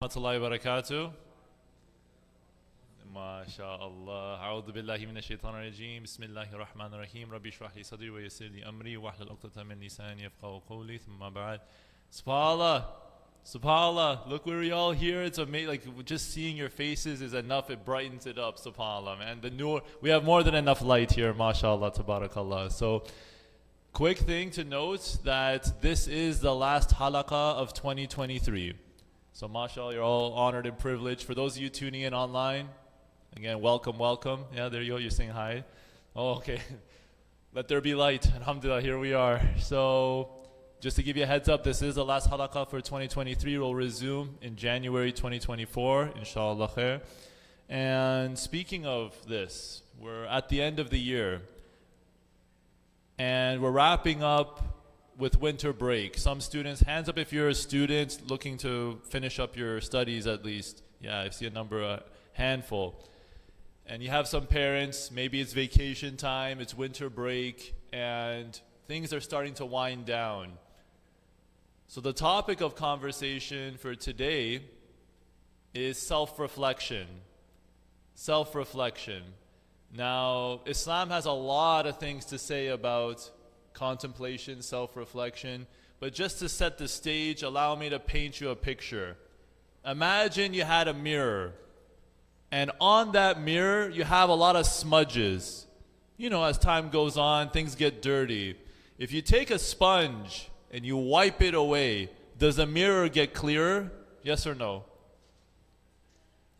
Warahmatullahi wabarakatuh. MashaAllah. A'udhu billahi minash shaitanir rajeem. Bismillahir rahmanir rahim. Rabbi shrah li sadri wa yassir li amri wahlul 'uqdatam min lisani yafqahu qawli. Thumma ba'd. SubhanAllah. SubhanAllah. Look, we're all here. It's amazing. Like, just seeing your faces is enough. It brightens it up. SubhanAllah, man. We have more than enough light here. MashaAllah. Tabarakallah. So, quick thing to note that this is the last halaqah of 2023. So mashallah, you're all honored and privileged. For those of you tuning in online, again, welcome, welcome. Yeah, there you go, you're saying hi. Oh, okay. Let there be light. Alhamdulillah, here we are. So just to give you a heads up, this is the last halaqah for 2023. We'll resume in January 2024, inshallah khair. And speaking of this, we're at the end of the year. And we're wrapping up with winter break. Some students, hands up if you're a student looking to finish up your studies at least. Yeah, I see a number, a handful. And you have some parents, maybe it's vacation time, it's winter break, and things are starting to wind down. So the topic of conversation for today is self-reflection. Self-reflection. Now, Islam has a lot of things to say about contemplation, self-reflection, but just to set the stage, allow me to paint you a picture. Imagine you had a mirror, and on that mirror you have a lot of smudges. You know, as time goes on, things get dirty. If you take a sponge and you wipe it away, does the mirror get clearer? Yes or no?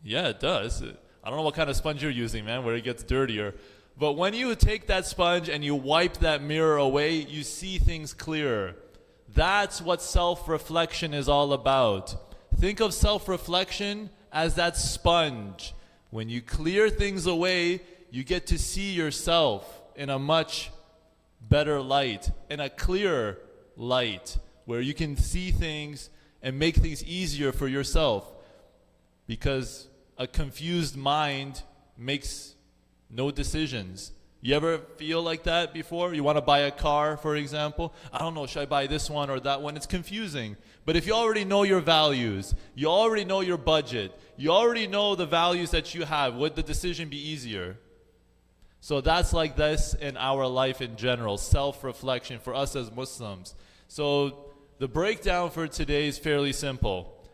Yeah, it does. I don't know what kind of sponge you're using, man, where it gets dirtier. But when you take that sponge and you wipe that mirror away, you see things clearer. That's what self-reflection is all about. Think of self-reflection as that sponge. When you clear things away, you get to see yourself in a much better light, in a clearer light, where you can see things and make things easier for yourself. Because a confused mind makes no decisions. You ever feel like that before? You want to buy a car, for example. I don't know, should I buy this one or that one? It's confusing. But if you already know your values, you already know your budget, you already know the values that you have, would the decision be easier? So that's like this in our life in general, self-reflection for us as Muslims. So the breakdown for today is fairly simple.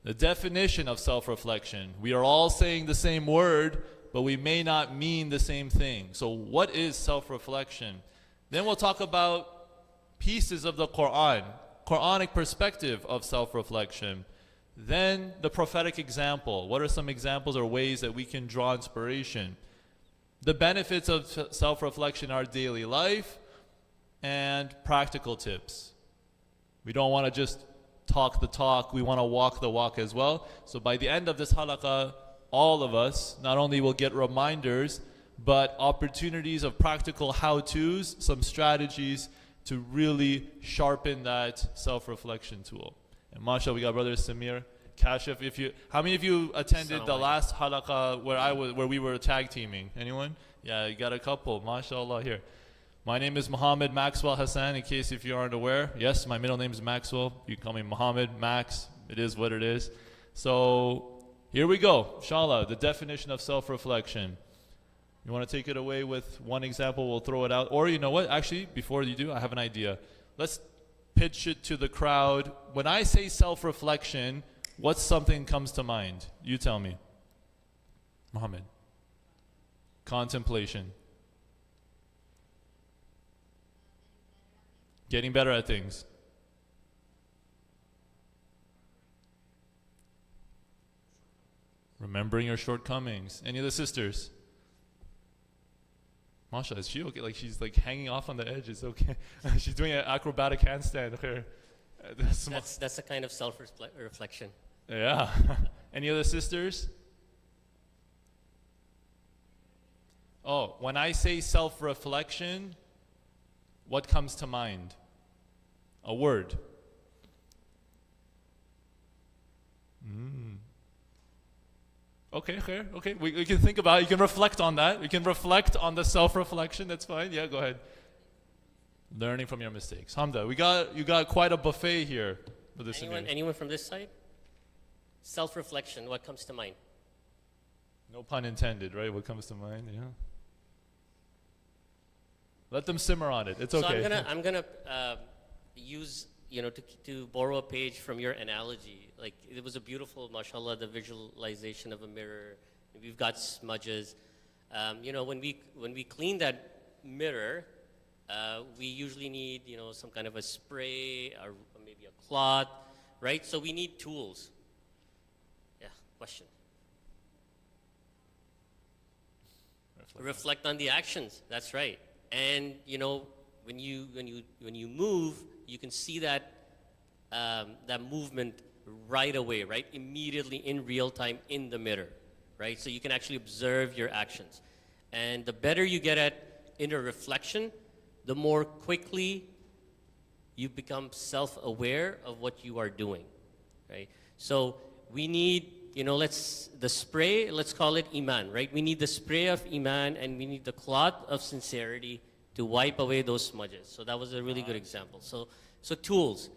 The definition of self-reflection. We are all saying the same word, but we may not mean the same thing. So what is self-reflection? Then we'll talk about pieces of the Quran, Quranic perspective of self-reflection. Then the prophetic example. What are some examples or ways that we can draw inspiration? The benefits of self-reflection in our daily life, and practical tips. We don't want to just talk the talk, we want to walk the walk as well. So by the end of this halaqah, all of us not only will get reminders, but opportunities of practical how-tos, some strategies to really sharpen that self-reflection tool. And mashallah, we got brother Samir, Kashif. How many of you attended the last halaqah where we were tag teaming? Anyone? Yeah, you got a couple. Mashallah here. My name is Muhammad Maxwell Hassan, in case if you aren't aware. Yes, my middle name is Maxwell. You can call me Muhammad, Max. It is what it is. So here we go, inshallah, the definition of self-reflection. You want to take it away with one example, we'll throw it out. Or you know what, actually, before you do, I have an idea. Let's pitch it to the crowd. When I say self-reflection, what's something comes to mind? You tell me. Muhammad. Contemplation. Getting better at things. Remembering your shortcomings. Any of the sisters? Masha, is she okay? Like she's like hanging off on the edge. It's okay. She's doing an acrobatic handstand. That's a kind of self-reflection. Yeah. Any other sisters? Oh, when I say self-reflection, what comes to mind? A word. Okay, fair. Okay, we can think about it. You can reflect on that. You can reflect on the self-reflection. That's fine. Yeah, go ahead. Learning from your mistakes. Hamda, you got quite a buffet here. Anyone from this side? Self-reflection, what comes to mind? No pun intended, right? What comes to mind? Yeah. Let them simmer on it. It's okay. So I'm gonna use, to borrow a page from your analogy. Like, it was a beautiful, mashallah, the visualization of a mirror. We've got smudges. When we clean that mirror, we usually need, some kind of a spray or maybe a cloth, right? So we need tools. Yeah, question. Reflect on the actions. That's right. And when you move, you can see that movement right away, right? Immediately in real time in the mirror, right? So you can actually observe your actions. And the better you get at inner reflection, the more quickly you become self-aware of what you are doing, right? So we need, the spray, let's call it Iman, right? We need the spray of Iman, and we need the cloth of sincerity to wipe away those smudges. So that was a really good example. So tools,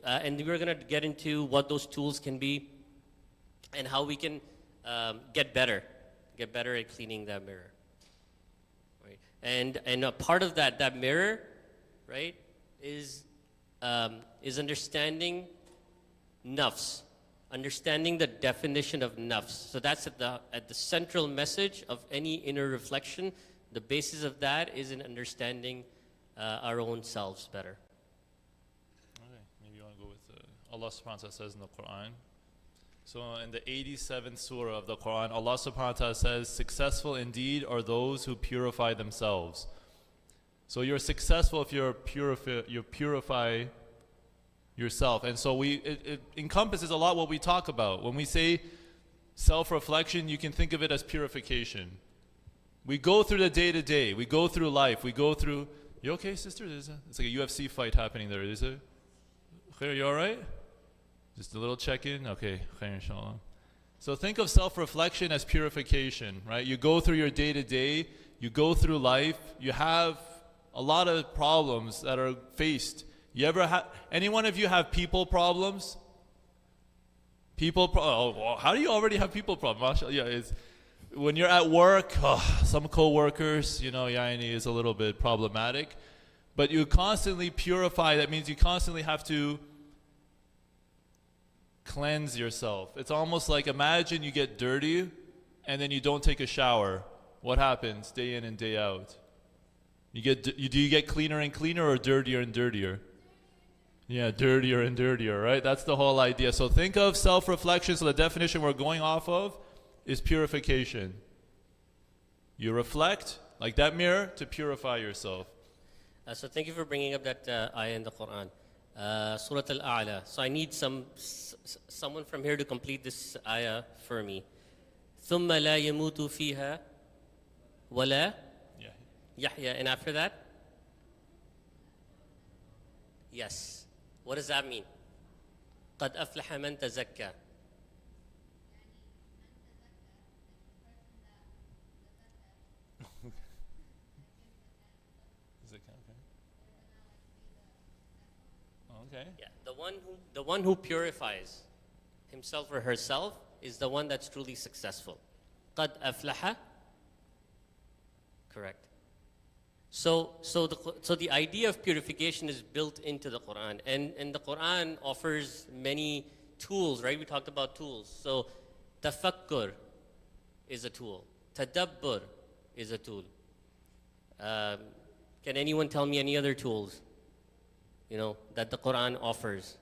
and we're gonna get into what those tools can be and how we can get better at cleaning that mirror. Right? And a part of that mirror, right, is understanding nafs, understanding the definition of nafs. So that's at the central message of any inner reflection. The basis of that is in understanding our own selves better. Okay, maybe you want to go with Allah subhanahu wa ta'ala says in the Quran. So in the 87th surah of the Quran, Allah subhanahu wa ta'ala says, successful indeed are those who purify themselves. So you're successful if you purify yourself. And so it encompasses a lot what we talk about. When we say self-reflection, you can think of it as purification. We go through the day-to-day. We go through life. We go through... You okay, sister? It's like a UFC fight happening there. Is it? Khair, you all right? Just a little check-in? Okay. Khair, inshallah. So think of self-reflection as purification, right? You go through your day-to-day. You go through life. You have a lot of problems that are faced. You ever have... Any one of you have people problems? How do you already have people problems? Yeah, when you're at work, some co-workers, yaini is a little bit problematic. But you constantly purify. That means you constantly have to cleanse yourself. It's almost like, imagine you get dirty and then you don't take a shower. What happens day in and day out? Do you get cleaner and cleaner or dirtier and dirtier? Yeah, dirtier and dirtier, right? That's the whole idea. So think of self-reflection. So the definition we're going off of is purification. You reflect, like that mirror, to purify yourself. So thank you for bringing up that ayah in the Quran. Surah Al-A'la. So I need someone from here to complete this ayah for me. ثُمَّ لَا يَمُوتُ فِيهَا وَلَا يَحْيَا. And after that? Yes. What does that mean? قَدْ أَفْلَحَ مَنْ تَزَكَّى. Okay. Yeah, the one who purifies himself or herself is the one that's truly successful. قَدْ أَفْلَحَ. Correct. So the idea of purification is built into the Quran, and the Quran offers many tools, right? We talked about tools. So tafakkur is a tool. Tadabbur is a tool. Can anyone tell me any other tools, that the Quran offers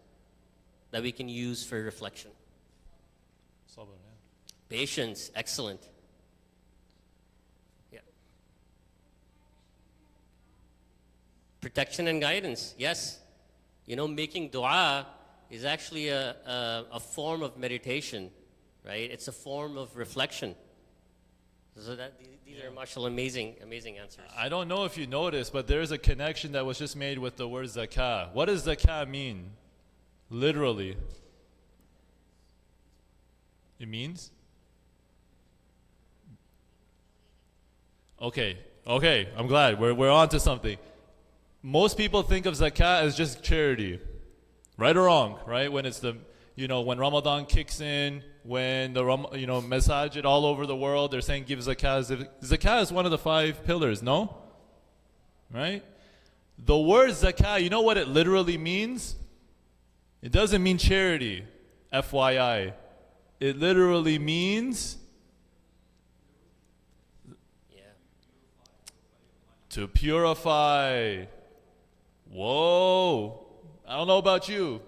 that we can use for reflection? Sabr, yeah. Patience, excellent. Yeah. Protection and guidance, yes. Making dua is actually a form of meditation, right? It's a form of reflection. So these are, mashallah, amazing answers. I don't know if you noticed, but there's a connection that was just made with the word zakah. What does zakah mean? Literally. It means? Okay, I'm glad. We're on to something. Most people think of zakah as just charity. Right or wrong, right? When when Ramadan kicks in, when the masajid all over the world, they're saying give zakah. Zakah is one of the 5 pillars, no? Right? The word zakah, you know what it literally means? It doesn't mean charity, FYI. It literally means to purify. Whoa. I don't know about you,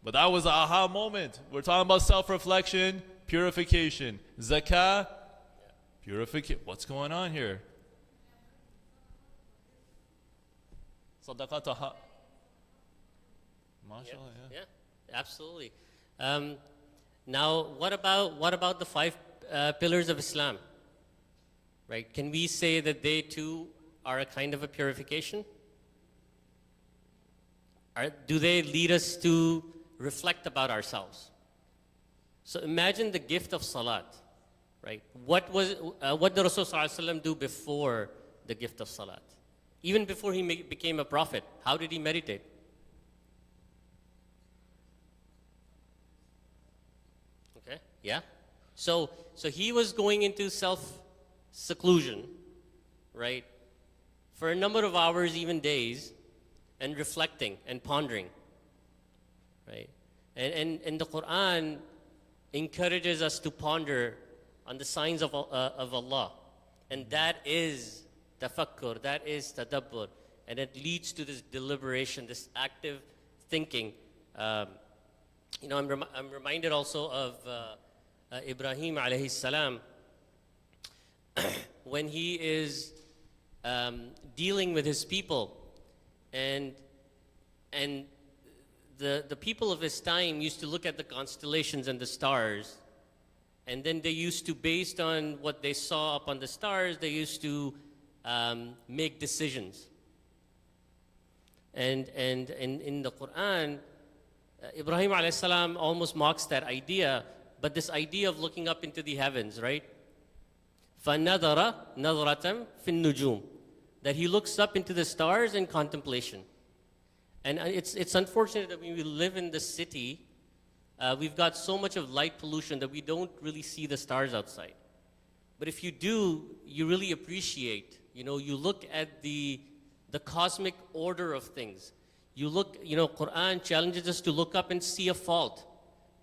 but that was an aha moment. We're talking about self-reflection, purification. Zakah, purification. What's going on here? Sadaqah taha. MashaAllah, Yeah, absolutely. Now, what about the 5 pillars of Islam? Right? Can we say that they too are a kind of a purification? Do they lead us to reflect about ourselves? So imagine the gift of salat, right? What did Rasul Sallallahu Alaihi Wasallam do before the gift of salat? Even before he became a prophet, how did he meditate? Okay, yeah. So he was going into self-seclusion, right? For a number of hours, even days, and reflecting and pondering, right? And the Quran encourages us to ponder on the signs of Allah, and that is tafakkur, that is tadabbur, and it leads to this deliberation, this active thinking. I'm reminded also of Ibrahim alayhi salam when he is dealing with his people, and the people of his time used to look at the constellations and the stars, and then they used to, based on what they saw up on the stars, they used to make decisions. And in the Quran, Ibrahim alayhi salam almost mocks that idea, but this idea of looking up into the heavens, right? فَنَظَرَ نَظْرَةً فِي النُّجُومِ, that he looks up into the stars in contemplation. And it's unfortunate that when we live in the city, we've got so much of light pollution that we don't really see the stars outside. But if you do, you really appreciate, you look at the cosmic order of things. You look, Quran challenges us to look up and see a fault,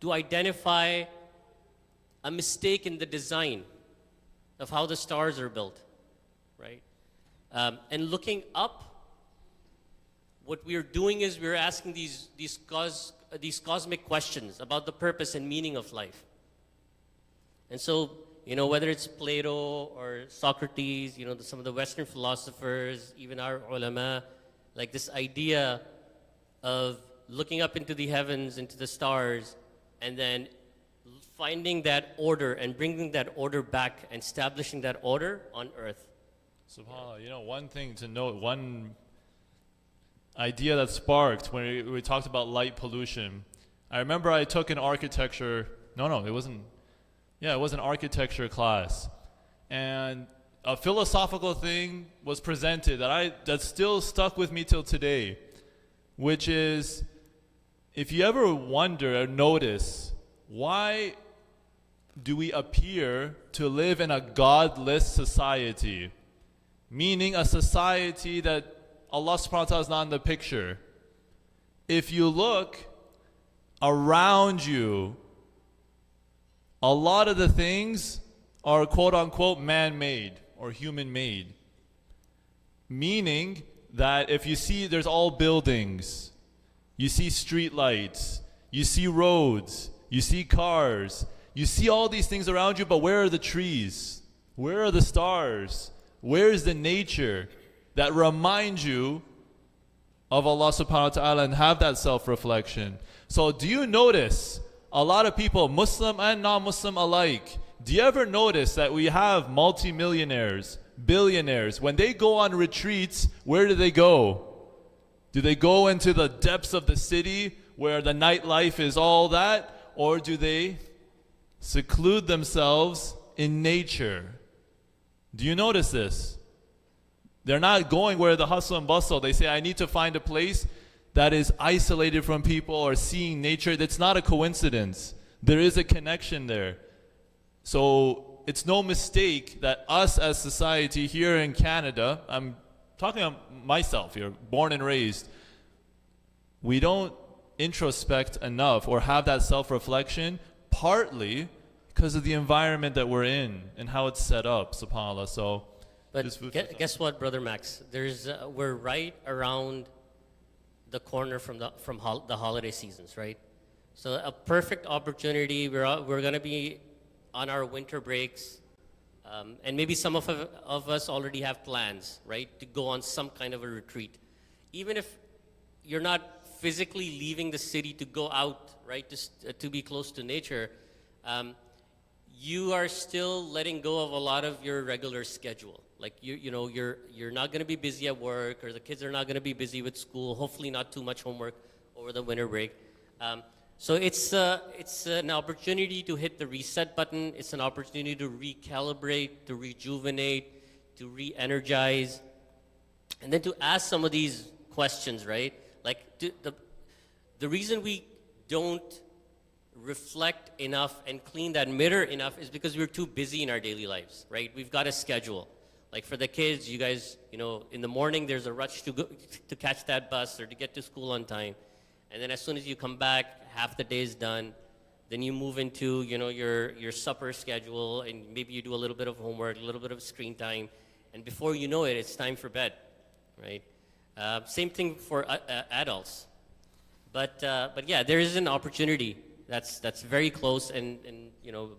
to identify a mistake in the design of how the stars are built, right? And looking up, what we're doing is we're asking these cosmic questions about the purpose and meaning of life. And so, whether it's Plato or Socrates, some of the Western philosophers, even our ulama, like this idea of looking up into the heavens, into the stars, and then finding that order and bringing that order back and establishing that order on earth. SubhanAllah, one thing to note, one idea that sparked when we talked about light pollution. I remember I took an architecture, it was an architecture class. And a philosophical thing was presented that still stuck with me till today, which is, if you ever wonder or notice, why do we appear to live in a godless society? Meaning a society that Allah subhanahu wa ta'ala is not in the picture. If you look around you, a lot of the things are quote unquote man-made or human-made. Meaning that if you see, there's all buildings, you see street lights, you see roads, you see cars, you see all these things around you, but where are the trees? Where are the stars? Where is the nature that reminds you of Allah subhanahu wa ta'ala and have that self-reflection? So do you notice a lot of people, Muslim and non-Muslim alike, do you ever notice that we have multimillionaires, billionaires, when they go on retreats, where do they go? Do they go into the depths of the city where the nightlife is all that? Or do they seclude themselves in nature? Do you notice this? They're not going where the hustle and bustle. They say, I need to find a place that is isolated from people or seeing nature, that's not a coincidence. There is a connection there. So it's no mistake that us as society here in Canada, I'm talking about myself here, born and raised, we don't introspect enough or have that self-reflection, partly because of the environment that we're in and how it's set up, subhanAllah. So, But guess what, Brother Max? We're right around the corner from the holiday seasons, right? So a perfect opportunity. We're going to be on our winter breaks, and maybe some of us already have plans, right, to go on some kind of a retreat. Even if you're not physically leaving the city to go out, right, to be close to nature, you are still letting go of a lot of your regular schedule. Like you're not going to be busy at work, or the kids are not going to be busy with school. Hopefully, not too much homework over the winter break. So it's an opportunity to hit the reset button. It's an opportunity to recalibrate, to rejuvenate, to re-energize, and then to ask some of these questions, right? Like the reason we don't reflect enough and clean that mirror enough is because we're too busy in our daily lives, right? We've got a schedule. Like for the kids, you guys, in the morning there's a rush to catch that bus or to get to school on time. And then as soon as you come back, half the day is done. Then you move into, your supper schedule, and maybe you do a little bit of homework, a little bit of screen time. And before you know it, it's time for bed, right? Same thing for adults. But yeah, there is an opportunity that's very close, and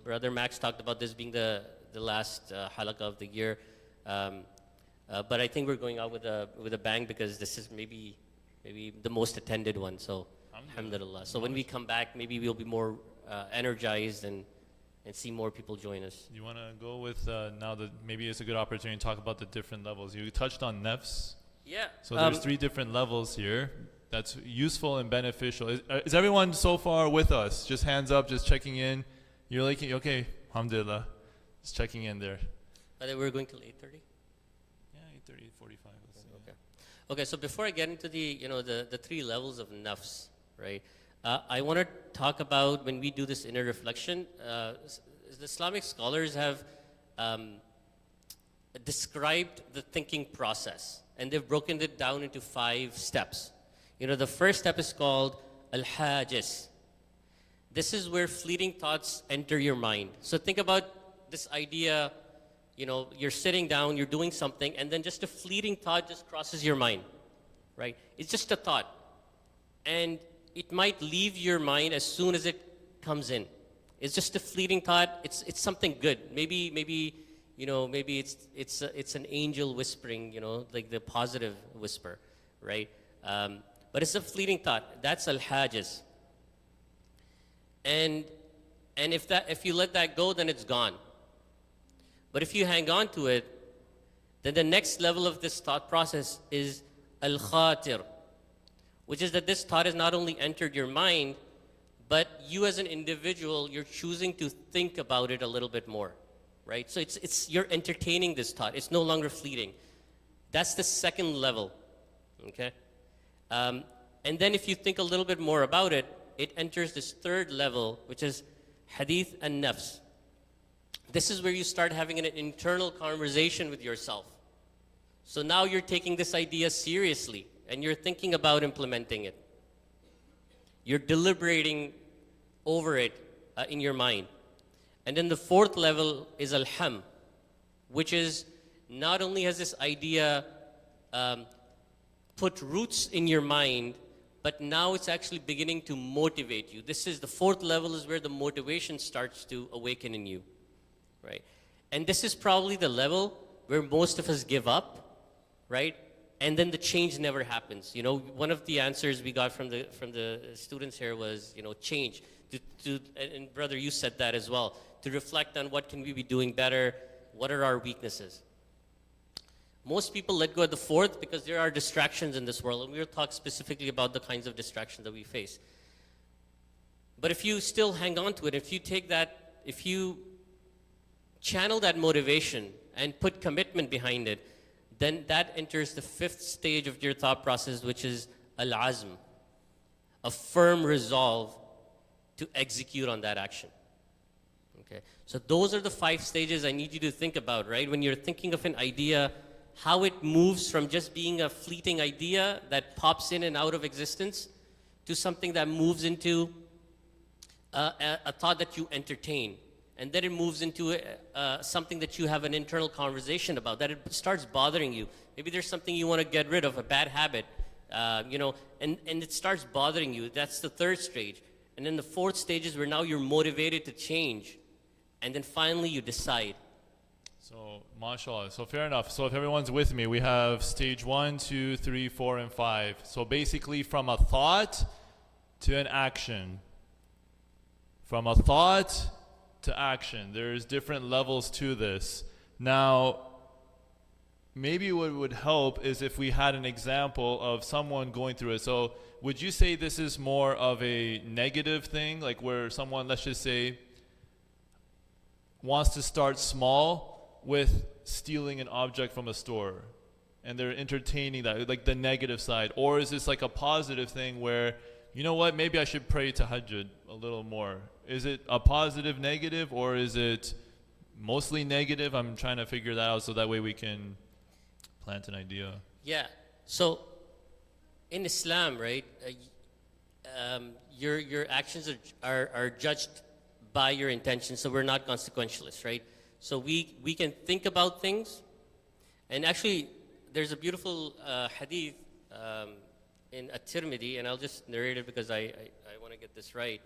Brother Max talked about this being the last halaqah of the year. But I think we're going out with a bang, because this is maybe the most attended one. So alhamdulillah. So when we come back, maybe we'll be more energized and see more people join us. You want to go with now that maybe it's a good opportunity to talk about the different levels. You touched on nafs. Yeah. So there's 3 different levels here. That's useful and beneficial. Is everyone so far with us? Just hands up, just checking in. You're like, okay, alhamdulillah. Just checking in there. We're going till 8:30? Yeah, 8:30, 45. Okay. Okay, so before I get into the 3 levels of nafs, right? I want to talk about, when we do this inner reflection, the Islamic scholars have described the thinking process, and they've broken it down into 5 steps. The first step is called al-hajis. This is where fleeting thoughts enter your mind. So think about this idea, you're sitting down, you're doing something, and then just a fleeting thought just crosses your mind, right? It's just a thought. And it might leave your mind as soon as it comes in. It's just a fleeting thought. It's something good. Maybe it's an angel whispering, like the positive whisper, right? But it's a fleeting thought. That's al-hajis. And if you let that go, then it's gone. But if you hang on to it, then the next level of this thought process is al-khatir, which is that this thought has not only entered your mind, but you as an individual, you're choosing to think about it a little bit more, right? So you're entertaining this thought. It's no longer fleeting. That's the second level, okay? And then if you think a little bit more about it, it enters this third level, which is hadith and nafs. This is where you start having an internal conversation with yourself. So now you're taking this idea seriously, and you're thinking about implementing it. You're deliberating over it in your mind. And then the fourth level is al-ham, which is not only has this idea put roots in your mind, but now it's actually beginning to motivate you. This is the fourth level, is where the motivation starts to awaken in you, right? And this is probably the level where most of us give up, right? And then the change never happens. One of the answers we got from the students here was, change. And brother, you said that as well. To reflect on what can we be doing better, what are our weaknesses. Most people let go at the fourth because there are distractions in this world, and we'll talk specifically about the kinds of distractions that we face. But if you still hang on to it, if you channel that motivation and put commitment behind it, then that enters the fifth stage of your thought process, which is al-azm. a firm resolve to execute on that action. Okay, so those are the 5 stages I need you to think about, right? When you're thinking of an idea, how it moves from just being a fleeting idea that pops in and out of existence to something that moves into a thought that you entertain. And then it moves into something that you have an internal conversation about, that it starts bothering you. Maybe there's something you want to get rid of, a bad habit, and it starts bothering you. That's the 3rd stage. And then the 4th stage is where now you're motivated to change. And then finally you decide. So, mashallah. So fair enough. So if everyone's with me, we have stage 1, 2, 3, 4, and 5. So basically from a thought to an action. From a thought to action. There's different levels to this. Now, maybe what would help is if we had an example of someone going through it. So would you say this is more of a negative thing? Like where someone, let's just say, wants to start small with stealing an object from a store. And they're entertaining that, like the negative side. Or is this like a positive thing where, you know what, maybe I should pray tahajjud a little more. Is it a positive, negative, or is it mostly negative? I'm trying to figure that out so that way we can plant an idea. Yeah. So in Islam, right, your actions are judged by your intentions, so we're not consequentialists, right? So we can think about things. And actually, there's a beautiful hadith in At-Tirmidhi, and I'll just narrate it because I want to get this right.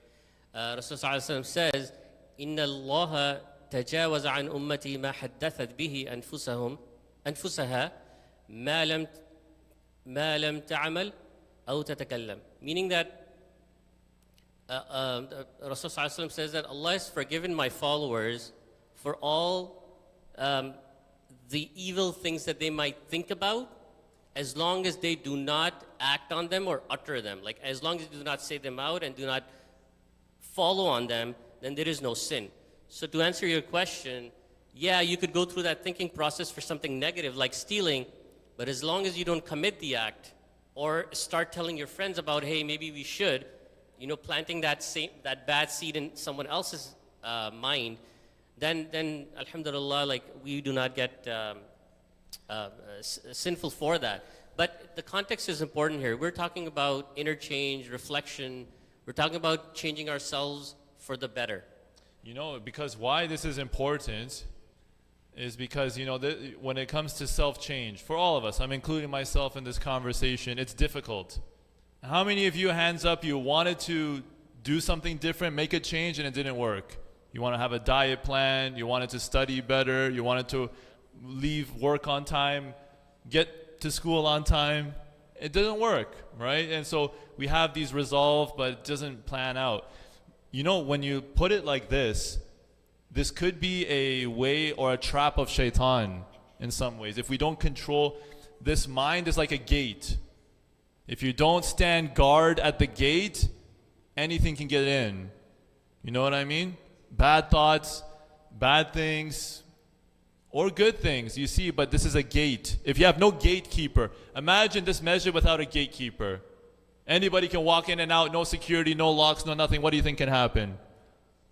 Rasulullah ﷺ says, إِنَّ اللَّهَ تَجَاوَزَ عَنْ أُمَّتِي مَا حَدَّثَتْ بِهِ أَنفُسَهَا مَا لَمْ تَعْمَلْ أَوْ تَتَكَلَّمْ. Meaning that Rasulullah ﷺ says that Allah has forgiven my followers for all the evil things that they might think about, as long as they do not act on them or utter them. Like as long as they do not say them out and do not follow on them, then there is no sin. So to answer your question, yeah, you could go through that thinking process for something negative like stealing, but as long as you don't commit the act or start telling your friends about, hey, maybe we should, planting that bad seed in someone else's mind, then alhamdulillah, like we do not get sinful for that. But the context is important here. We're talking about interchange, reflection. We're talking about changing ourselves for the better. Because why this is important is because, when it comes to self-change, for all of us, I'm including myself in this conversation, it's difficult. How many of you, hands up, you wanted to do something different, make a change, and it didn't work? You want to have a diet plan, you wanted to study better, you wanted to leave work on time, get to school on time. It doesn't work, right? And so we have these resolve, but it doesn't plan out. When you put it like this could be a way or a trap of shaitan in some ways. If we don't control, this mind is like a gate. If you don't stand guard at the gate, anything can get in. You know what I mean? Bad thoughts, bad things, or good things, you see, but this is a gate. If you have no gatekeeper, imagine this measure without a gatekeeper. Anybody can walk in and out, no security, no locks, no nothing. What do you think can happen?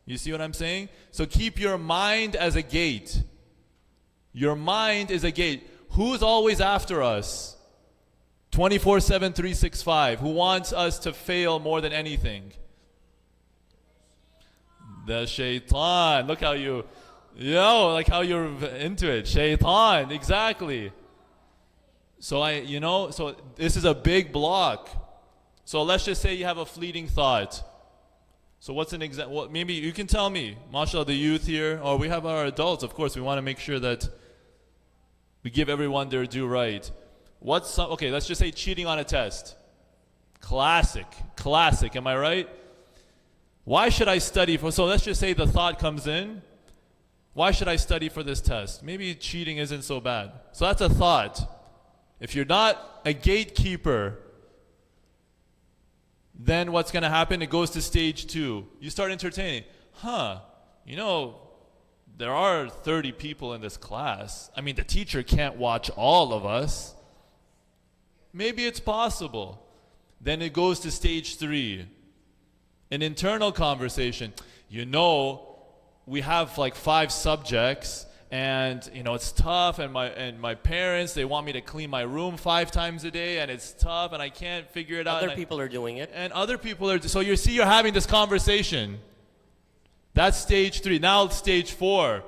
You see what I'm saying? So keep your mind as a gate. Your mind is a gate. Who's always after us? 24/7, 365. Who wants us to fail more than anything? The shaitan. Look how how you're into it. Shaitan, exactly. So so this is a big block. So let's just say you have a fleeting thought. So what's an example? Maybe you can tell me, mashallah, the youth here, or we have our adults, of course. We want to make sure that we give everyone their due right. Okay, let's just say cheating on a test. Classic, am I right? Why should I study for, so let's just say the thought comes in, why should I study for this test? Maybe cheating isn't so bad. So that's a thought. If you're not a gatekeeper, then what's going to happen? It goes to stage 2. You start entertaining. There are 30 people in this class. I mean, the teacher can't watch all of us. Maybe it's possible. Then it goes to stage 3, an internal conversation. You know, we have like 5 subjects, and you know it's tough, and my parents, they want me to clean my room 5 times a day, and it's tough, and I can't figure it out. Other people are doing it. And other people are. So you see, you're having this conversation. That's stage 3. Now stage 4.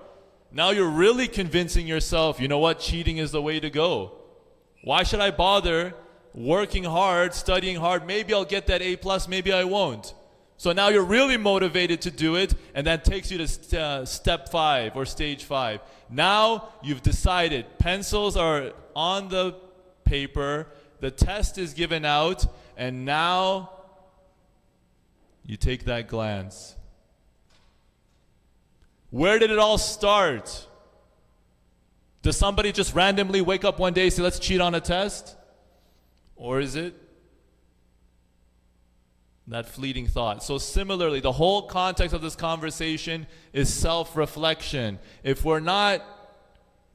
Now you're really convincing yourself, you know what, cheating is the way to go. Why should I bother working hard, studying hard? Maybe I'll get that A+, maybe I won't. So now you're really motivated to do it, and that takes you to step 5 or stage 5. Now you've decided, pencils are on the paper, the test is given out, and now you take that glance. Where did it all start? Does somebody just randomly wake up one day and say, let's cheat on a test? Or is it that fleeting thought? So similarly, the whole context of this conversation is self-reflection. If we're not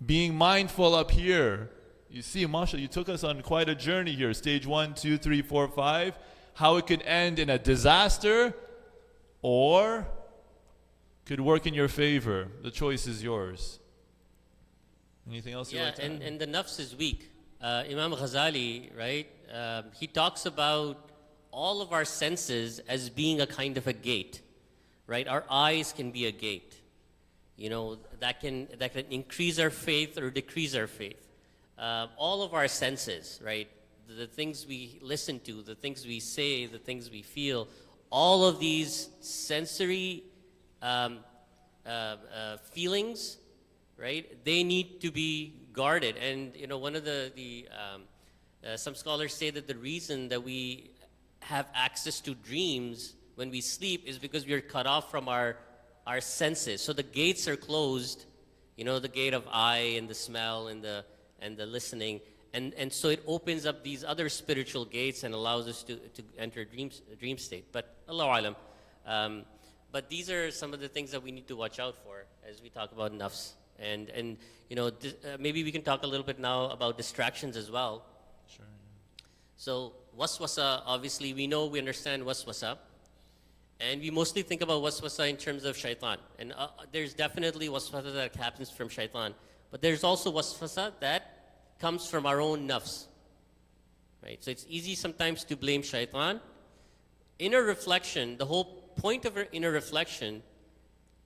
being mindful up here, you see, Masha, you took us on quite a journey here. Stage 1, 2, 3, 4, 5. How it could end in a disaster or could work in your favor. The choice is yours. Anything else? Yeah, and the nafs is weak. Imam Ghazali, right? He talks about all of our senses as being a kind of a gate, right? Our eyes can be a gate, you know, that can increase our faith or decrease our faith. All of our senses, right? The things we listen to, the things we say, the things we feel, all of these sensory feelings, right? They need to be guarded. And you know, one of some scholars say that the reason that we have access to dreams when we sleep is because we are cut off from our senses. So the gates are closed, you know, the gate of eye and the smell and the listening. And so it opens up these other spiritual gates and allows us to enter a dream state. But Allahu Alam. But these are some of the things that we need to watch out for as we talk about nafs. And you know, maybe we can talk a little bit now about distractions as well. Sure. Yeah. So waswasa, obviously we understand waswasa. And we mostly think about waswasa in terms of shaitan. And there's definitely waswasa that happens from shaitan. But there's also waswasa that comes from our own nafs. Right? So it's easy sometimes to blame shaitan. Inner reflection, the whole point of our inner reflection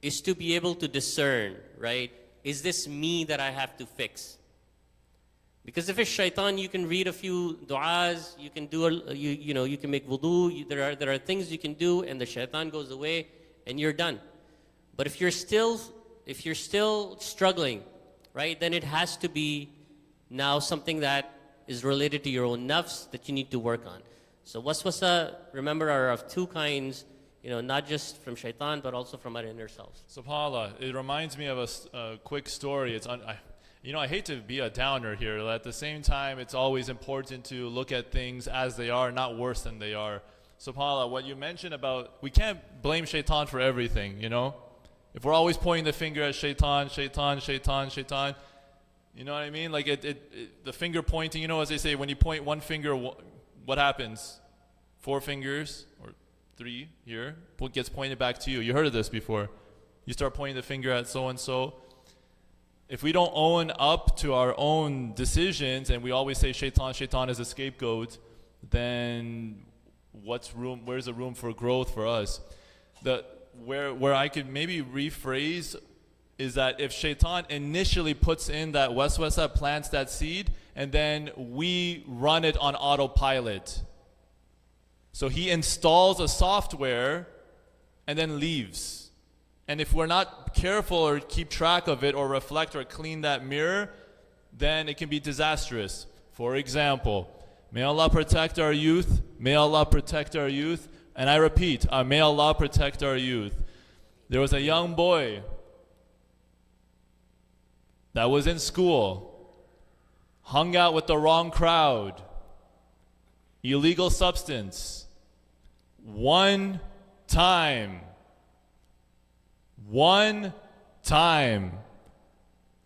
is to be able to discern, right? Is this me that I have to fix? Because if it's shaitan, you can read a few du'as, you can do you can make wudu, there are things you can do, and the shaitan goes away and you're done. But if you're still struggling, right, then it has to be now something that is related to your own nafs that you need to work on. So waswasa, remember, are of 2 kinds, you know, not just from shaitan, but also from our inner selves. SubhanAllah, it reminds me of a quick story. I hate to be a downer here, but at the same time, it's always important to look at things as they are, not worse than they are. SubhanAllah, what you mentioned about, we can't blame shaitan for everything, you know? If we're always pointing the finger at shaitan, you know what I mean? Like the finger pointing, you know, as they say, when you point one finger, what happens? 4 fingers, or 3 here, gets pointed back to you. You heard of this before. You start pointing the finger at so-and-so. If we don't own up to our own decisions and we always say shaitan is a scapegoat, then where's the room for growth for us? Where I could maybe rephrase is that if shaitan initially puts in that waswasa, plants that seed, and then we run it on autopilot. So he installs a software and then leaves. And if we're not careful or keep track of it or reflect or clean that mirror, then it can be disastrous. For example, may Allah protect our youth. May Allah protect our youth. And I repeat, may Allah protect our youth. There was a young boy that was in school, hung out with the wrong crowd, illegal substance. One time,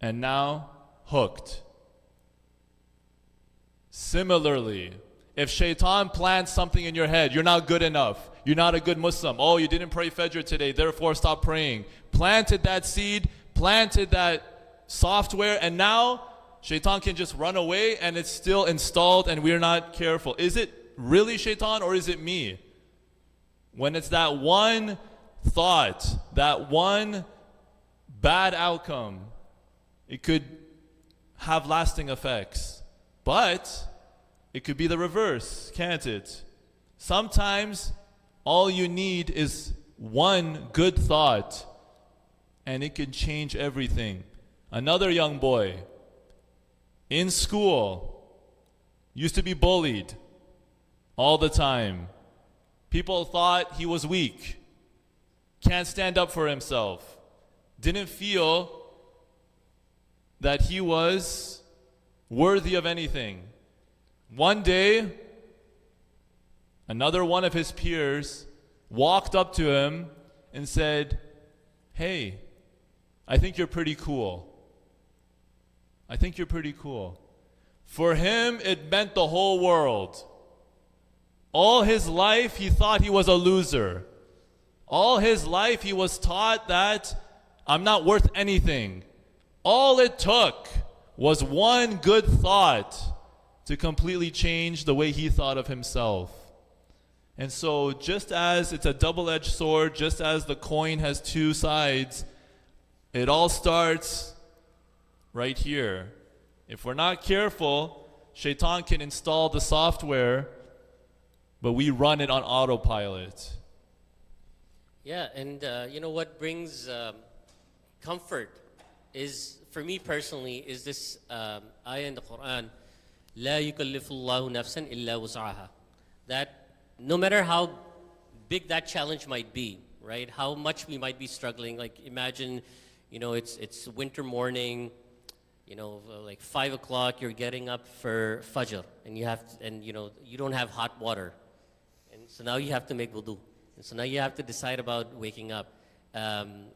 and now hooked. Similarly, If shaitan plants something in your head, you're not good enough, you're not a good Muslim, oh, you didn't pray Fajr today, therefore stop praying. Planted that seed, planted that software, and now shaitan can just run away and it's still installed and we're not careful. Is it really shaitan or is it me? When it's that one thought, that one bad outcome, it could have lasting effects. But it could be the reverse, can't it? Sometimes all you need is one good thought and it can change everything. Another young boy in school used to be bullied all the time. People thought he was weak, can't stand up for himself, didn't feel that he was worthy of anything. One day, another one of his peers walked up to him and said, "Hey, I think you're pretty cool. I think you're pretty cool." For him, it meant the whole world. All his life, he thought he was a loser. All his life, he was taught that I'm not worth anything. All it took was one good thought to completely change the way he thought of himself. And so just as it's a double-edged sword, just as the coin has two sides, it all starts right here. If we're not careful, shaitan can install the software, but we run it on autopilot. Yeah, and you know what brings comfort is, for me personally, is this ayah in the Quran, لا يكلف الله نفسا إلا وسعها. That no matter how big that challenge might be, right? How much we might be struggling. Like imagine, you know, it's winter morning, you know, like 5 o'clock, you're getting up for Fajr, and you know, you don't have hot water, and so now you have to make wudu, and so now you have to decide about waking up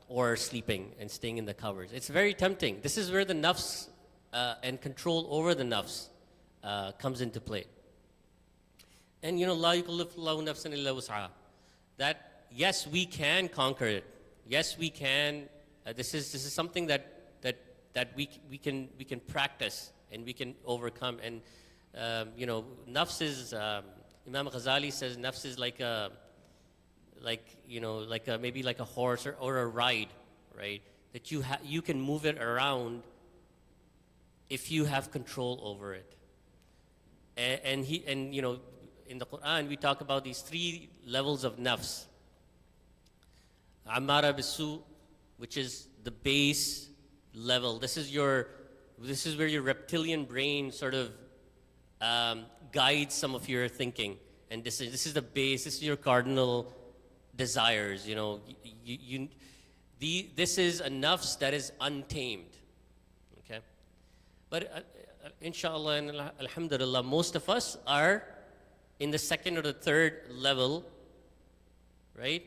or sleeping and staying in the covers. It's very tempting. This is where the nafs and control over the nafs comes into play. And you know, la yukallifullahu nafsan illa wus'aha. That yes, we can conquer it. Yes, we can. This is something that we can practice and we can overcome. And you know, nafs is Imam Ghazali says nafs is like maybe like a horse or a ride, right? That you can move it around if you have control over it. And you know, in the Quran we talk about these 3 levels of nafs. Ammara bisu, which is the base level. This is where your reptilian brain sort of guides some of your thinking, and this is the base. This is your cardinal desires. You know, this is a nafs that is untamed. Okay, but inshallah and alhamdulillah, most of us are in the 2nd or the 3rd level, right?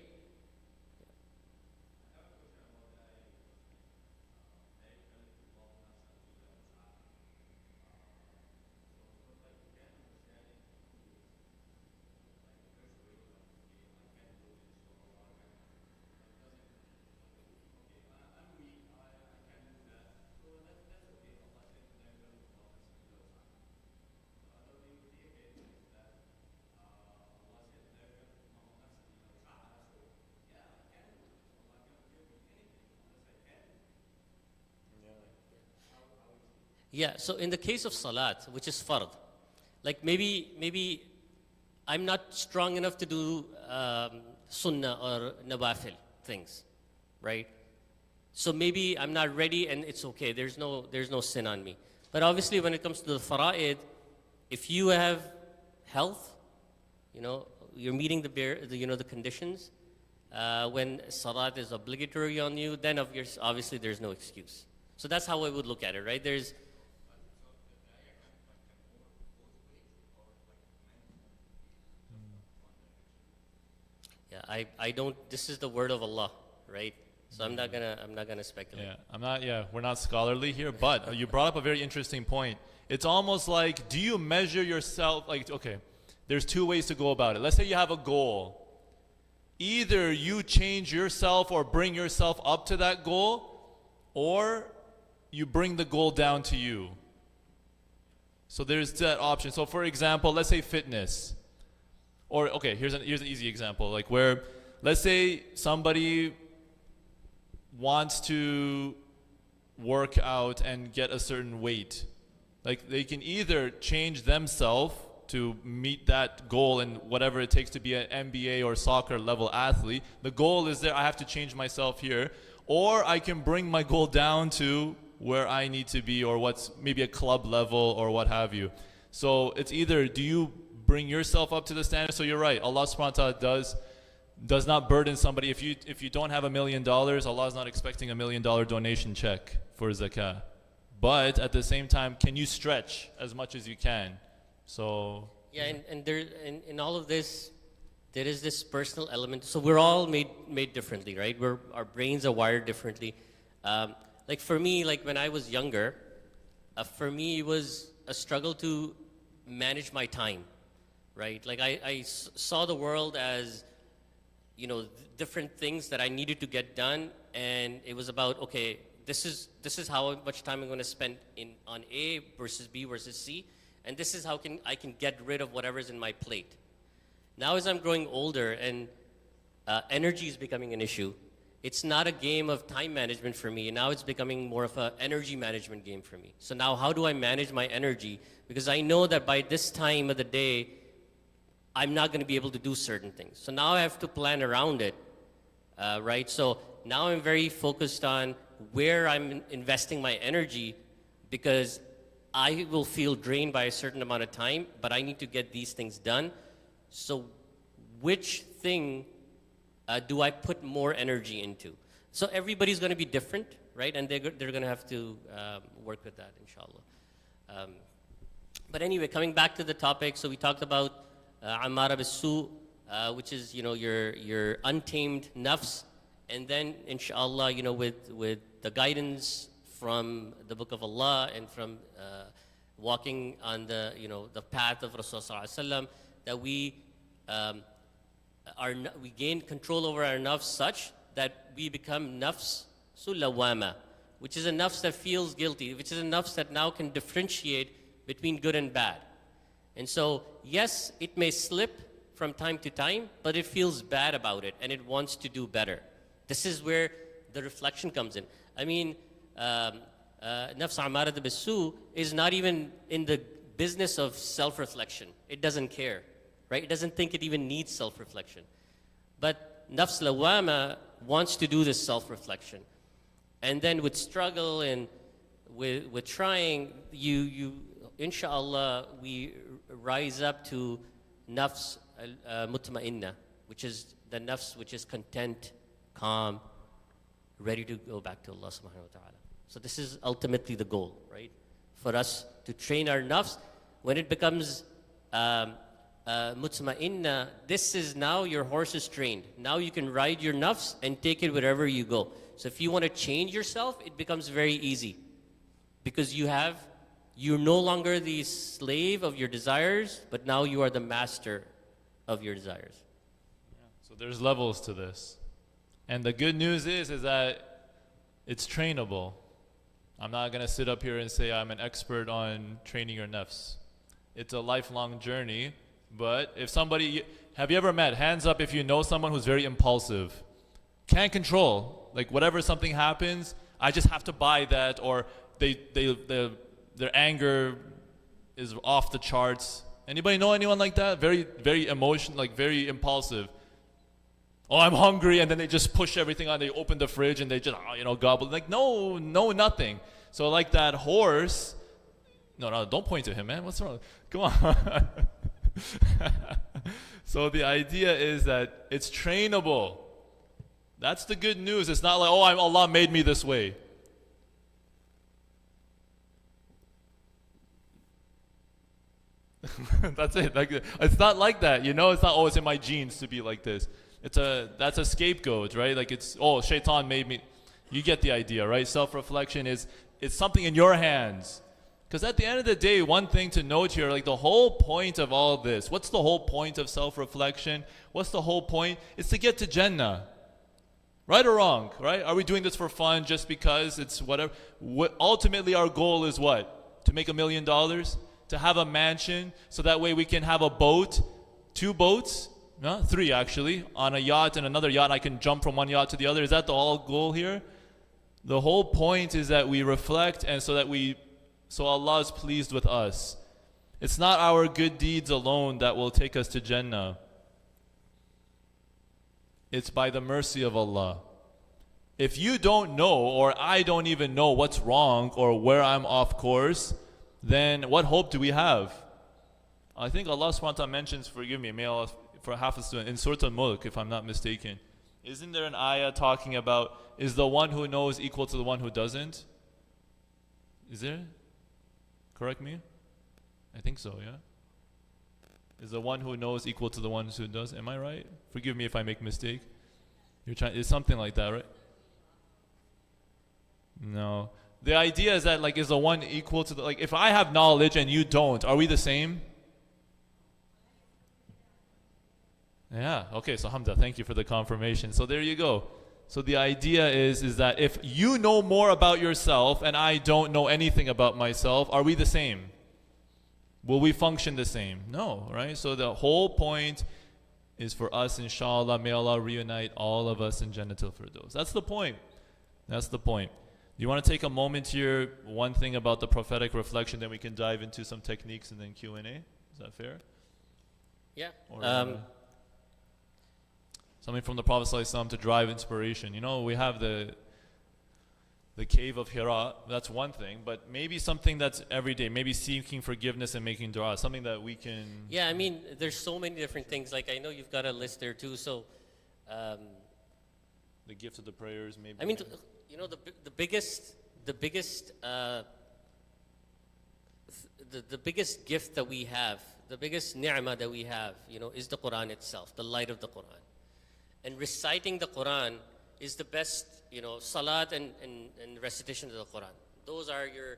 Yeah, so in the case of salat, which is fard, like maybe I'm not strong enough to do sunnah or nawafil things, right? So maybe I'm not ready and it's okay, there's no sin on me. But obviously when it comes to the fara'id, if you have health, you know, you're meeting the conditions, when salat is obligatory on you, then obviously there's no excuse. So that's how I would look at it, right? I don't. This is the word of Allah, right? So I'm not gonna speculate. We're not scholarly here, but you brought up a very interesting point. It's almost like, do you measure yourself? Like, okay, there's two ways to go about it. Let's say you have a goal. Either you change yourself or bring yourself up to that goal, or you bring the goal down to you. So there's that option. So for example, let's say fitness. Or okay, here's an easy example. Like where, let's say somebody wants to work out and get a certain weight. Like they can either change themselves to meet that goal and whatever it takes to be an NBA or soccer level athlete. The goal is there, I have to change myself here. Or I can bring my goal down to where I need to be, or what's maybe a club level or what have you. So it's either, do you bring yourself up to the standard? So you're right, Allah subhanahu wa ta'ala does not burden somebody. If you don't have $1 million, Allah is not expecting $1 million donation check for zakah. But at the same time, can you stretch as much as you can? So yeah, and there in all of this, there is this personal element. So we're all made differently, right? Our brains are wired differently. Like for me, like when I was younger, for me it was a struggle to manage my time, right? Like I saw the world as, you know, different things that I needed to get done, and it was about, okay, this is how much time I'm going to spend on A versus B versus C, and this is how I can get rid of whatever's in my plate. Now as I'm growing older and energy is becoming an issue, it's not a game of time management for me. Now it's becoming more of an energy management game for me. So now how do I manage my energy? Because I know that by this time of the day, I'm not going to be able to do certain things. So now I have to plan around it, right? So now I'm very focused on where I'm investing my energy, because I will feel drained by a certain amount of time, but I need to get these things done. So which thing do I put more energy into? So everybody's going to be different, right? And they're going to have to work with that, inshallah. But anyway, coming back to the topic, so we talked about Ammara bis-Su, which is, you know, your untamed nafs, and then inshallah, you know, with the guidance from the Book of Allah and from walking on the, you know, the path of Rasulullah sallallahu alaihi wasallam, that we gain control over our nafs such that we become nafs lawama, which is a nafs that feels guilty, which is a nafs that now can differentiate between good and bad. And so, yes, it may slip from time to time, but it feels bad about it and it wants to do better. This is where the reflection comes in. I mean, nafs amarat bis-su is not even in the business of self-reflection. It doesn't care, right? It doesn't think it even needs self-reflection. But nafs lawama wants to do this self-reflection. And then with struggle and with trying, you inshallah, we rise up to nafs mutma'inna, which is the nafs which is content, calm, ready to go back to Allah subhanahu wa ta'ala. So this is ultimately the goal, right? For us to train our nafs. When it becomes mutma'inna, this is now your horse is trained. Now you can ride your nafs and take it wherever you go. So if you want to change yourself, it becomes very easy, because you're no longer the slave of your desires, but now you are the master of your desires. Yeah. So there's levels to this. And the good news is that it's trainable. I'm not going to sit up here and say I'm an expert on training your nafs. It's a lifelong journey. But if somebody, have you ever met, hands up if you know someone who's very impulsive, can't control, like whatever something happens, I just have to buy that, or their anger is off the charts. Anybody know anyone like that? Very, very emotional, like very impulsive. Oh, I'm hungry, and then they just push everything on. They open the fridge and they just, gobble. Like, no, nothing. So like that horse, no, don't point to him, man. What's wrong? Come on. So the idea is that it's trainable. That's the good news. It's not like, Allah made me this way. That's it. Like, it's not like that, you know. It's not, it's in my genes to be like this. That's a scapegoat, right? Like shaitan made me. You get the idea, right? Self-reflection is something in your hands. Because at the end of the day, one thing to note here, like the whole point of all this, what's the whole point of self-reflection? What's the whole point? It's to get to Jannah. Right or wrong, right? Are we doing this for fun just because it's whatever? Ultimately, our goal is what? To make $1 million? To have a mansion so that way we can have a boat, 2 boats, no, 3 actually, on a yacht and another yacht. I can jump from one yacht to the other. Is that the whole goal here? The whole point is that we reflect and so Allah is pleased with us. It's not our good deeds alone that will take us to Jannah. It's by the mercy of Allah. If you don't know, or I don't even know what's wrong or where I'm off course, then what hope do we have? I think Allah subhanahu wa ta'ala mentions, forgive me, may Allah for half a student, in Surah Al-Mulk, if I'm not mistaken. Isn't there an ayah talking about, is the one who knows equal to the one who doesn't? Is there? Correct me? I think so, yeah? Is the one who knows equal to the one who does? Am I right? Forgive me if I make mistake. It's something like that, right? No. The idea is that, like, is the one equal to the, like, if I have knowledge and you don't, are we the same? Yeah, okay, so Hamza, thank you for the confirmation. So there you go. So the idea is that if you know more about yourself and I don't know anything about myself, are we the same? Will we function the same? No, right? So the whole point is for us, inshallah, may Allah reunite all of us in Jannatul Firdaus. That's the point. That's the point. You want to take a moment here, one thing about the prophetic reflection, then we can dive into some techniques and then Q&A? Is that fair? Yeah. Or, something from the Prophet ﷺ to drive inspiration. You know, we have the cave of Hira, that's one thing, but maybe something that's every day, maybe seeking forgiveness and making dua, something that we can... Yeah, I mean, there's so many different things. Like, I know you've got a list there too, so... the gift of the prayers, maybe. I mean, you know, the biggest gift that we have, the biggest ni'mah that we have, you know, is the Quran itself, the light of the Quran. And reciting the Quran is the best, you know, salat and recitation of the Quran. Those are your,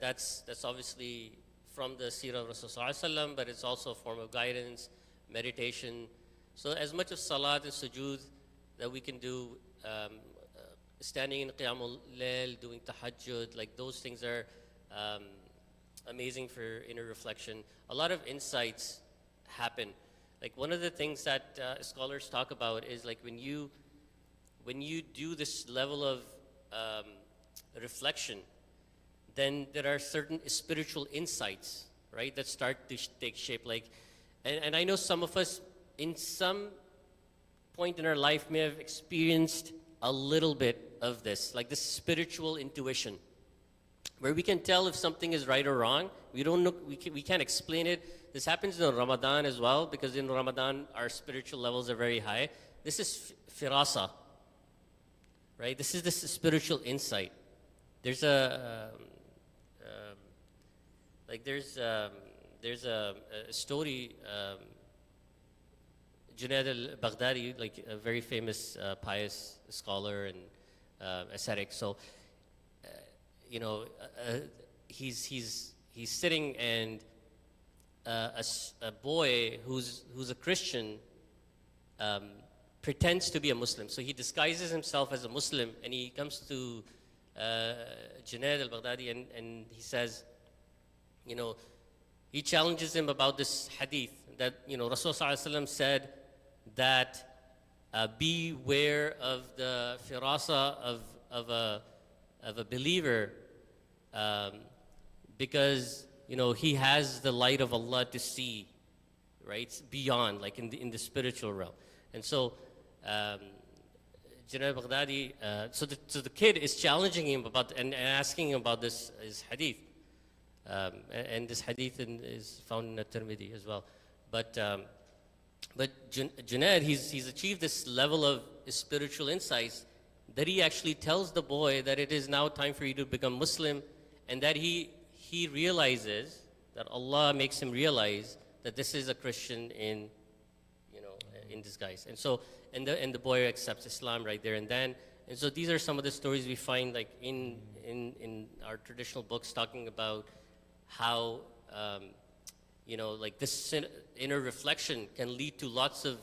that's obviously from the seerah of Rasulullah, but it's also a form of guidance, meditation. So as much of salat and sujood that we can do, standing in Qiyamul Layl, doing tahajjud, like those things are amazing for inner reflection. A lot of insights happen. Like one of the things that scholars talk about is like when you do this level of reflection, then there are certain spiritual insights, right, that start to take shape. Like, and I know some of us in some point in our life may have experienced a little bit of this, like this spiritual intuition, where we can tell if something is right or wrong. We don't know, we can't explain it. This happens in Ramadan as well, because in Ramadan our spiritual levels are very high. This is firasa, right? This is this spiritual insight. There's a there's a story. Junaid al-Baghdadi, like a very famous pious scholar and ascetic. So, you know, he's sitting, and a boy who's a Christian pretends to be a Muslim. So he disguises himself as a Muslim, and he comes to Junaid al-Baghdadi and he says, you know, he challenges him about this hadith that, you know, Rasulullah said that beware of the firasa of a believer, because, you know, he has the light of Allah to see, right, beyond, like in the spiritual realm. And so Junaid al-Baghdadi, so the kid is challenging him about and asking him about this hadith. And this hadith is found in At-Tirmidhi as well. But Junaid, he's achieved this level of spiritual insights that he actually tells the boy that it is now time for you to become Muslim, and that he realizes that Allah makes him realize that this is a Christian in, you know, in disguise. And so and the boy accepts Islam right there and then. And so these are some of the stories we find like in our traditional books talking about how like this inner reflection can lead to lots of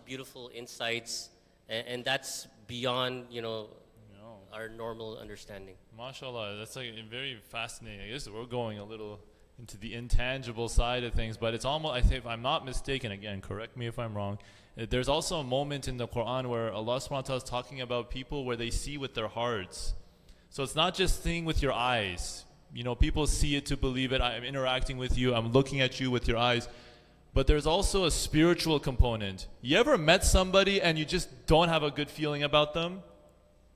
beautiful insights, and that's beyond our normal understanding. MashaAllah, that's like very fascinating. I guess we're going a little into the intangible side of things, but it's almost, I think, if I'm not mistaken, again, correct me if I'm wrong, there's also a moment in the Quran where Allah subhanahu wa ta'ala is talking about people where they see with their hearts. So it's not just seeing with your eyes. People see it to believe it. I'm interacting with you. I'm looking at you with your eyes. But there's also a spiritual component. You ever met somebody and you just don't have a good feeling about them?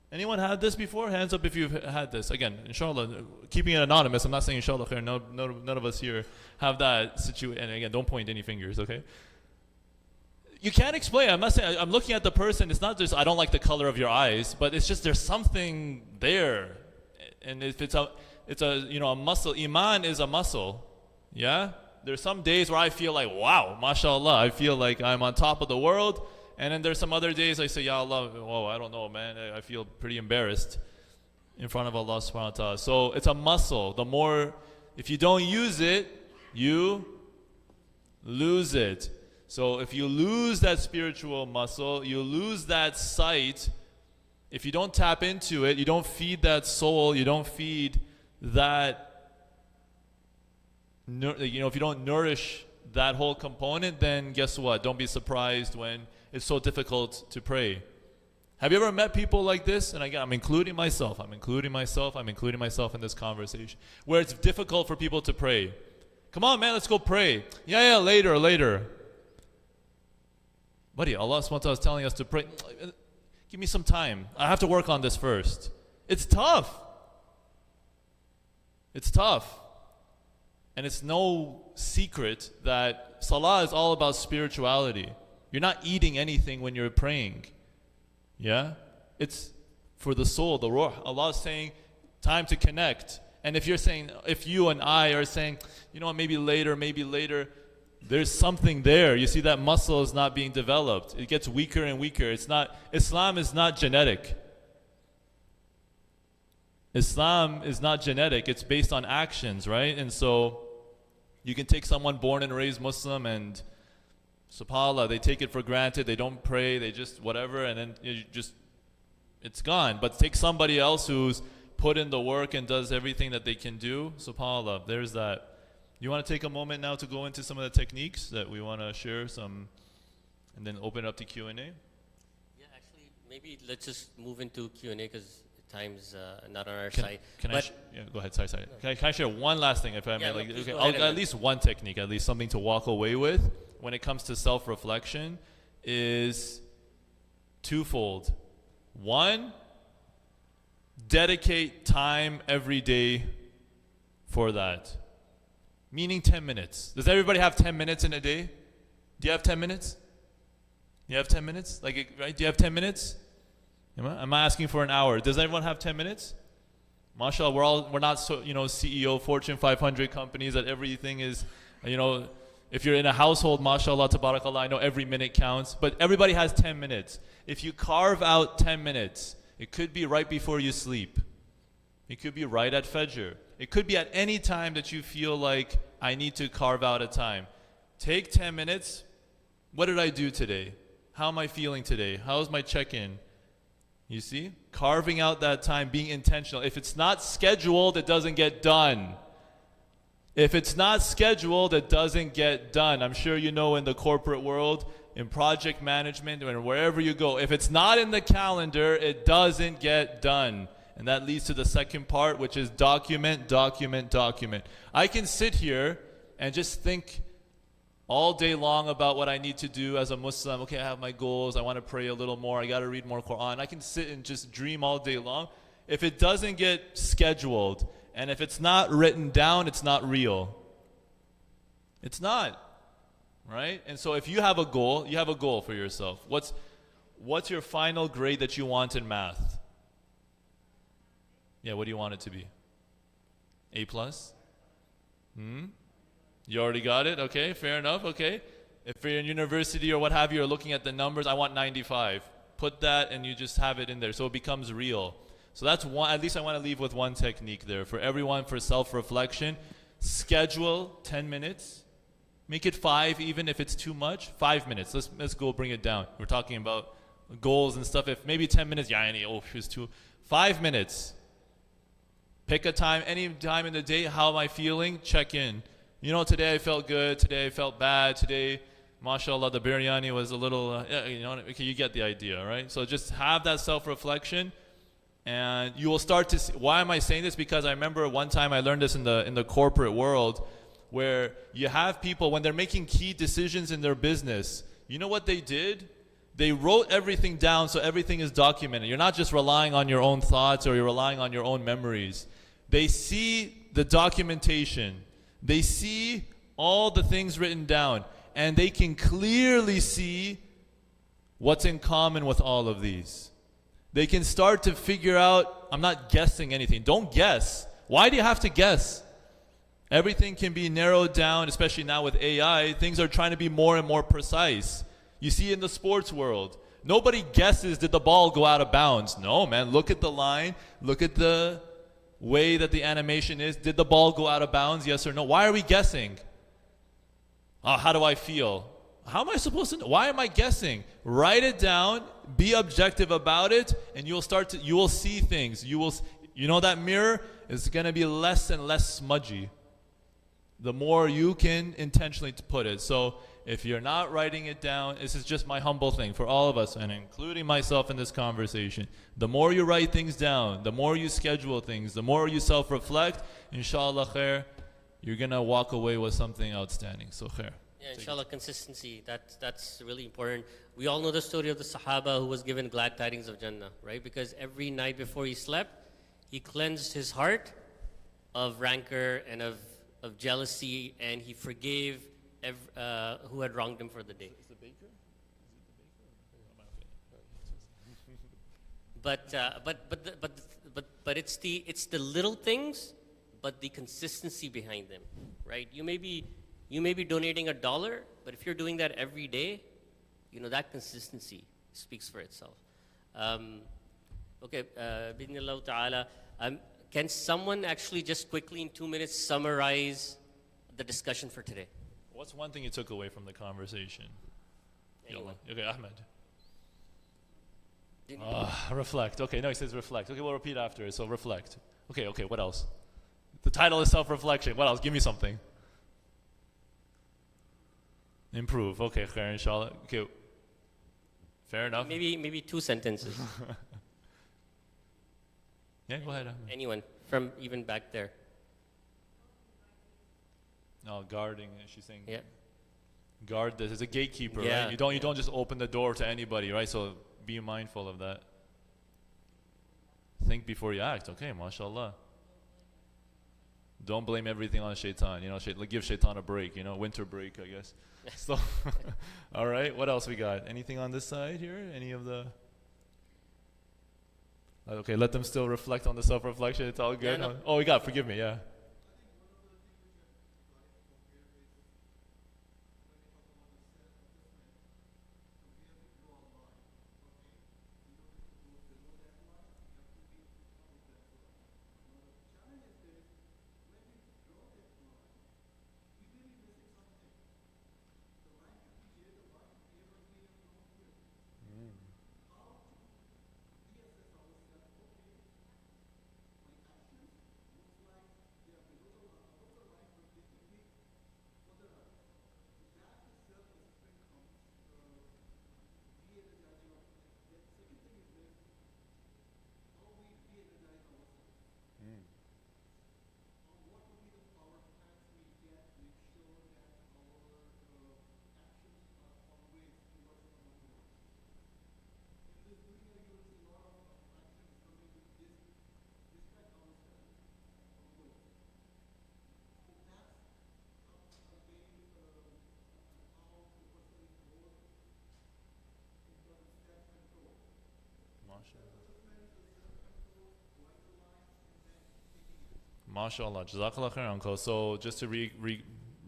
Anyone had this before? Hands up if you've had this. Again, inshallah, keeping it anonymous. I'm not saying inshallah khair. No, none of us here have that situation. And again, don't point any fingers, okay? You can't explain. I'm not saying, I'm looking at the person. It's not just, I don't like the color of your eyes, but it's just there's something there. And if it's a muscle, iman is a muscle. Yeah? There's some days where I feel like, wow, mashallah, I feel like I'm on top of the world. And then there's some other days I say, Ya Allah, oh, I don't know, man. I feel pretty embarrassed in front of Allah subhanahu wa ta'ala. So it's a muscle. The more, if you don't use it, you lose it. So if you lose that spiritual muscle, you lose that sight. If you don't tap into it, you don't feed that soul, you don't feed that, if you don't nourish that whole component, then guess what? Don't be surprised when it's so difficult to pray. Have you ever met people like this? And again, I'm including myself in this conversation, where it's difficult for people to pray. Come on, man, let's go pray. Yeah, later. Buddy, Allah subhanahu wa ta'ala is telling us to pray. Give me some time. I have to work on this first. It's tough. And it's no secret that salah is all about spirituality. You're not eating anything when you're praying. Yeah? It's for the soul, the ruh. Allah is saying, time to connect. And if you and I are saying, maybe later, there's something there. You see that muscle is not being developed. It gets weaker and weaker. Islam is not genetic. Islam is not genetic. It's based on actions, right? And so you can take someone born and raised Muslim and subhanAllah, they take it for granted. They don't pray. They just whatever, and then it's gone. But take somebody else who's put in the work and does everything that they can do. SubhanAllah, there's that. You want to take a moment now to go into some of the techniques that we want to share some, and then open it up to Q&A? Yeah, actually, maybe let's just move into Q&A because time's not on our side. Go ahead. Sorry. No. Can I share one last thing, if I may? At least one technique, at least something to walk away with when it comes to self-reflection is twofold. One, dedicate time every day for that. Meaning 10 minutes. Does everybody have 10 minutes in a day? Do you have 10 minutes? You have 10 minutes? Right? Do you have 10 minutes? I'm asking for an hour. Does everyone have 10 minutes? MashaAllah, we're not so, CEO, Fortune 500 companies that everything is, if you're in a household, MashaAllah, tabarakallah, I know every minute counts, but everybody has 10 minutes. If you carve out 10 minutes, it could be right before you sleep. It could be right at Fajr. It could be at any time that you feel like I need to carve out a time. Take 10 minutes. What did I do today? How am I feeling today? How's my check-in? You see? Carving out that time, being intentional. If it's not scheduled, it doesn't get done. If it's not scheduled, it doesn't get done. I'm sure you know in the corporate world, in project management, or wherever you go, if it's not in the calendar, it doesn't get done. And that leads to the second part, which is document. I can sit here and just think all day long about what I need to do as a Muslim. Okay, I have my goals. I want to pray a little more. I got to read more Quran. I can sit and just dream all day long. If it doesn't get scheduled, and if it's not written down, it's not real. It's not, right? And so if you have a goal, you have a goal for yourself. What's your final grade that you want in math? Yeah, what do you want it to be? A+? You already got it? Okay, fair enough, okay. If you're in university or what have you, you're looking at the numbers, I want 95. Put that and you just have it in there so it becomes real. So that's one, at least I want to leave with one technique there. For everyone, for self-reflection, schedule 10 minutes. Make it 5 even if it's too much. 5 minutes. Let's go bring it down. We're talking about goals and stuff. If maybe 10 minutes, yeah, it's too. 5 minutes. Pick a time, any time in the day. How am I feeling? Check in. Today I felt good. Today I felt bad. Today, mashallah, the biryani was a little, okay, you get the idea, right? So just have that self-reflection, and you will start to see. Why am I saying this? Because I remember one time I learned this in the corporate world, where you have people, when they're making key decisions in their business, you know what they did? They wrote everything down so everything is documented. You're not just relying on your own thoughts or you're relying on your own memories. They see the documentation. They see all the things written down, and they can clearly see what's in common with all of these. They can start to figure out, I'm not guessing anything. Don't guess. Why do you have to guess? Everything can be narrowed down, especially now with AI. Things are trying to be more and more precise. You see in the sports world, nobody guesses, did the ball go out of bounds? No, man, look at the line, look at the way that the animation is. Did the ball go out of bounds, yes or no? Why are we guessing? How do I feel? How am I supposed to know? Why am I guessing? Write it down, be objective about it, and you will see things. That mirror is going to be less and less smudgy the more you can intentionally put it. So if you're not writing it down, this is just my humble thing for all of us, and including myself in this conversation. The more you write things down, the more you schedule things, the more you self-reflect, inshallah khair, you're going to walk away with something outstanding. So khair. Yeah, inshallah, consistency. That's really important. We all know the story of the Sahaba who was given glad tidings of Jannah, right? Because every night before he slept, he cleansed his heart of rancor and of jealousy, and he forgave who had wronged him for the day. Is the baker? But it's the little things, but the consistency behind them, right? You may be donating $1, but if you're doing that every day, that consistency speaks for itself. Okay, Bismillah ta'ala. Can someone actually just quickly in 2 minutes summarize the discussion for today? What's one thing you took away from the conversation? Anyone? Okay, Ahmed. Reflect. Okay, no, he says reflect. Okay, we'll repeat after it. So reflect. Okay, what else? The title is self-reflection. What else? Give me something. Improve. Okay, khair, inshallah. Okay. Fair enough. Maybe 2 sentences. Yeah, go ahead, Ahmed. Anyone from even back there? No, guarding. She's saying. Yeah. Guard this. It's a gatekeeper, Yeah. right? You don't just open the door to anybody, right? So be mindful of that. Think before you act. Okay, mashallah. Don't blame everything on shaitan. Give shaitan a break. Winter break, I guess. So, all right. What else we got? Anything on this side here? Any of the? Okay, let them still reflect on the self-reflection. It's all good. Yeah, no. Oh, we got. Forgive me. Yeah. MashaAllah. Jazakallah khair, uncle. So just to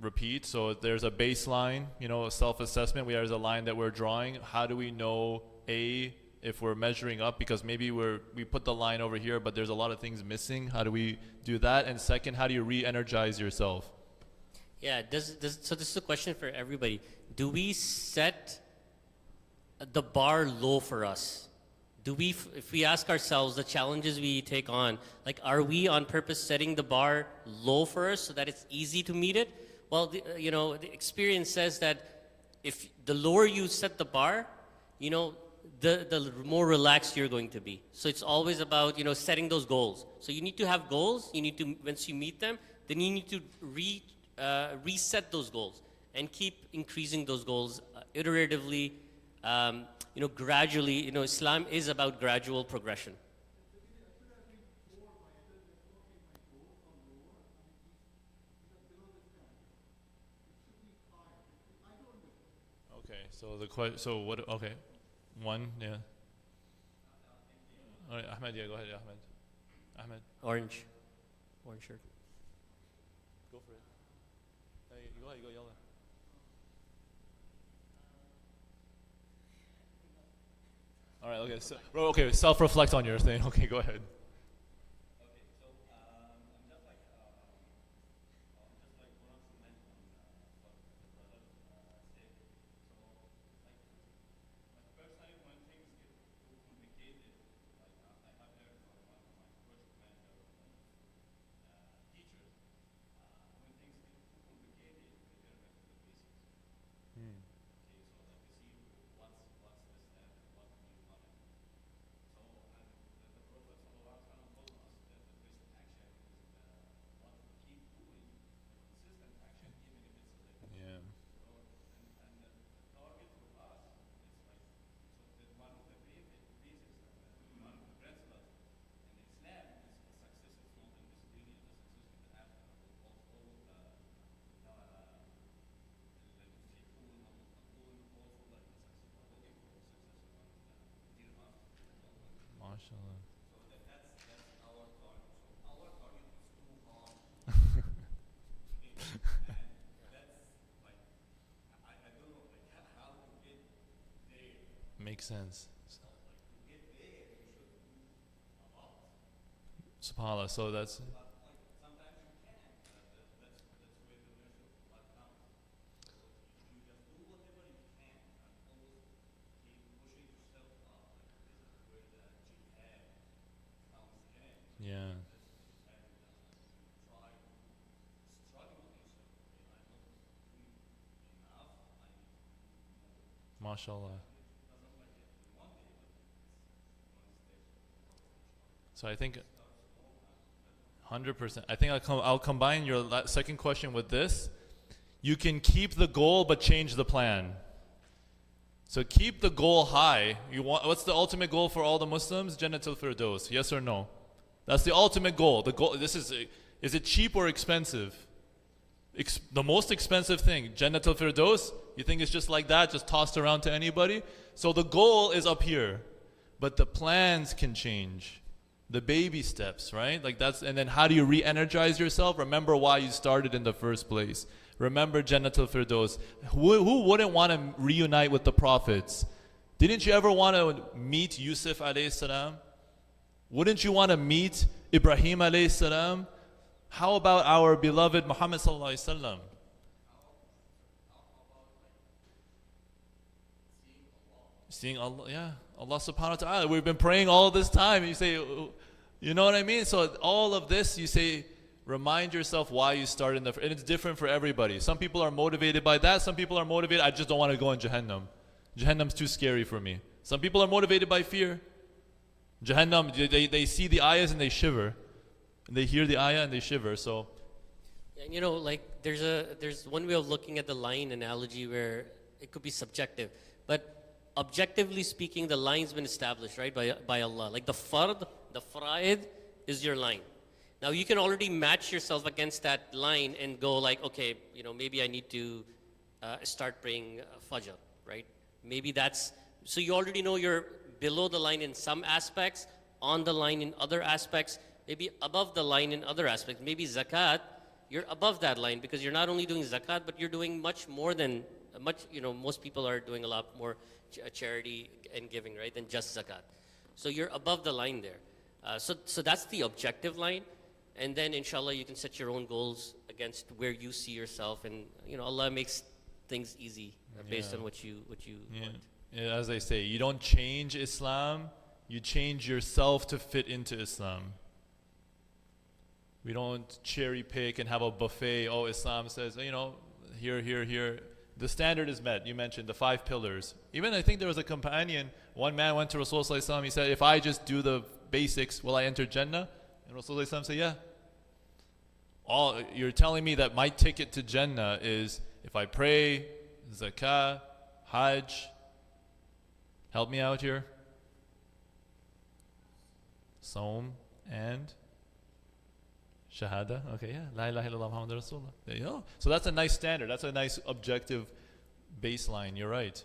repeat, so there's a baseline, a self-assessment. There's a line that we're drawing. How do we know, A, if we're measuring up, because maybe we put the line over here, but there's a lot of things missing. How do we do that? And second, how do you re-energize yourself? Yeah, so this is a question for everybody. Do we set the bar low for us? Do we, if we ask ourselves the challenges we take on, like, are we on purpose setting the bar low for us so that it's easy to meet it? Well, the experience says that if the lower you set the bar, the more relaxed you're going to be. So it's always about, setting those goals. So you need to have goals. You need to, once you meet them, then you need to reset those goals and keep increasing those goals iteratively, gradually. Islam is about gradual progression. Okay, so so what? Okay, one, yeah. All right, Ahmed, yeah, go ahead, Ahmed. Orange shirt. Go for it. Hey, go ahead, go yell. All right, okay, so okay, self-reflect on your thing. Okay, go ahead. Yeah. MashaAllah. Makes sense. SubhanAllah. So that's. Yeah. MashaAllah. So I think 100%. I think I'll combine your second question with this. You can keep the goal but change the plan. So keep the goal high. What's the ultimate goal for all the Muslims? Jannatul Firdaus. Yes or no? That's the ultimate goal. The goal. Is it cheap or expensive? The most expensive thing, Jannatul Firdaus. You think it's just like that, just tossed around to anybody? So the goal is up here, but the plans can change. The baby steps, right? And then how do you re-energize yourself? Remember why you started in the first place. Remember Jannatul Firdaus. Who wouldn't want to reunite with the prophets? Didn't you ever want to meet Yusuf alayhi salam? Wouldn't you want to meet Ibrahim alayhi salam? How about our beloved Muhammad sallallahu alaihi wasallam? Seeing Allah, yeah, Allah subhanahu wa ta'ala. We've been praying all this time. You say, you know what I mean? So all of this, you say, remind yourself why you started and it's different for everybody. Some people are motivated by that. Some people are motivated, I just don't want to go in Jahannam. Jahannam's too scary for me. Some people are motivated by fear. Jahannam, they see the ayahs and they shiver. And they hear the ayah and they shiver. So, and there's one way of looking at the line analogy where it could be subjective, but objectively speaking, the line's been established, right, by Allah. Like the faraid is your line. Now you can already match yourself against that line and go like, okay, maybe I need to start praying Fajr, right? Maybe so you already know you're below the line in some aspects, on the line in other aspects, maybe above the line in other aspects. Maybe zakat, you're above that line because you're not only doing zakat, but you're doing much more than much, most people are doing a lot more charity and giving, right, than just zakat. So you're above the line there. So that's the objective line. And then inshallah you can set your own goals against where you see yourself, and Allah makes things easy based on what you want. Yeah, as I say, you don't change Islam, you change yourself to fit into Islam. We don't cherry pick and have a buffet. Oh, Islam says, here, here, here. The standard is met. You mentioned the 5 pillars. Even I think there was a companion, one man went to Rasulullah, he said, if I just do the basics, will I enter Jannah? And Rasulullah said, yeah. You're telling me that my ticket to Jannah is if I pray, zakah, hajj. Help me out here. Saum and Shahada. Okay, yeah. La ilaha illallah Muhammad Rasulullah. There you go. So that's a nice standard. That's a nice objective baseline. You're right.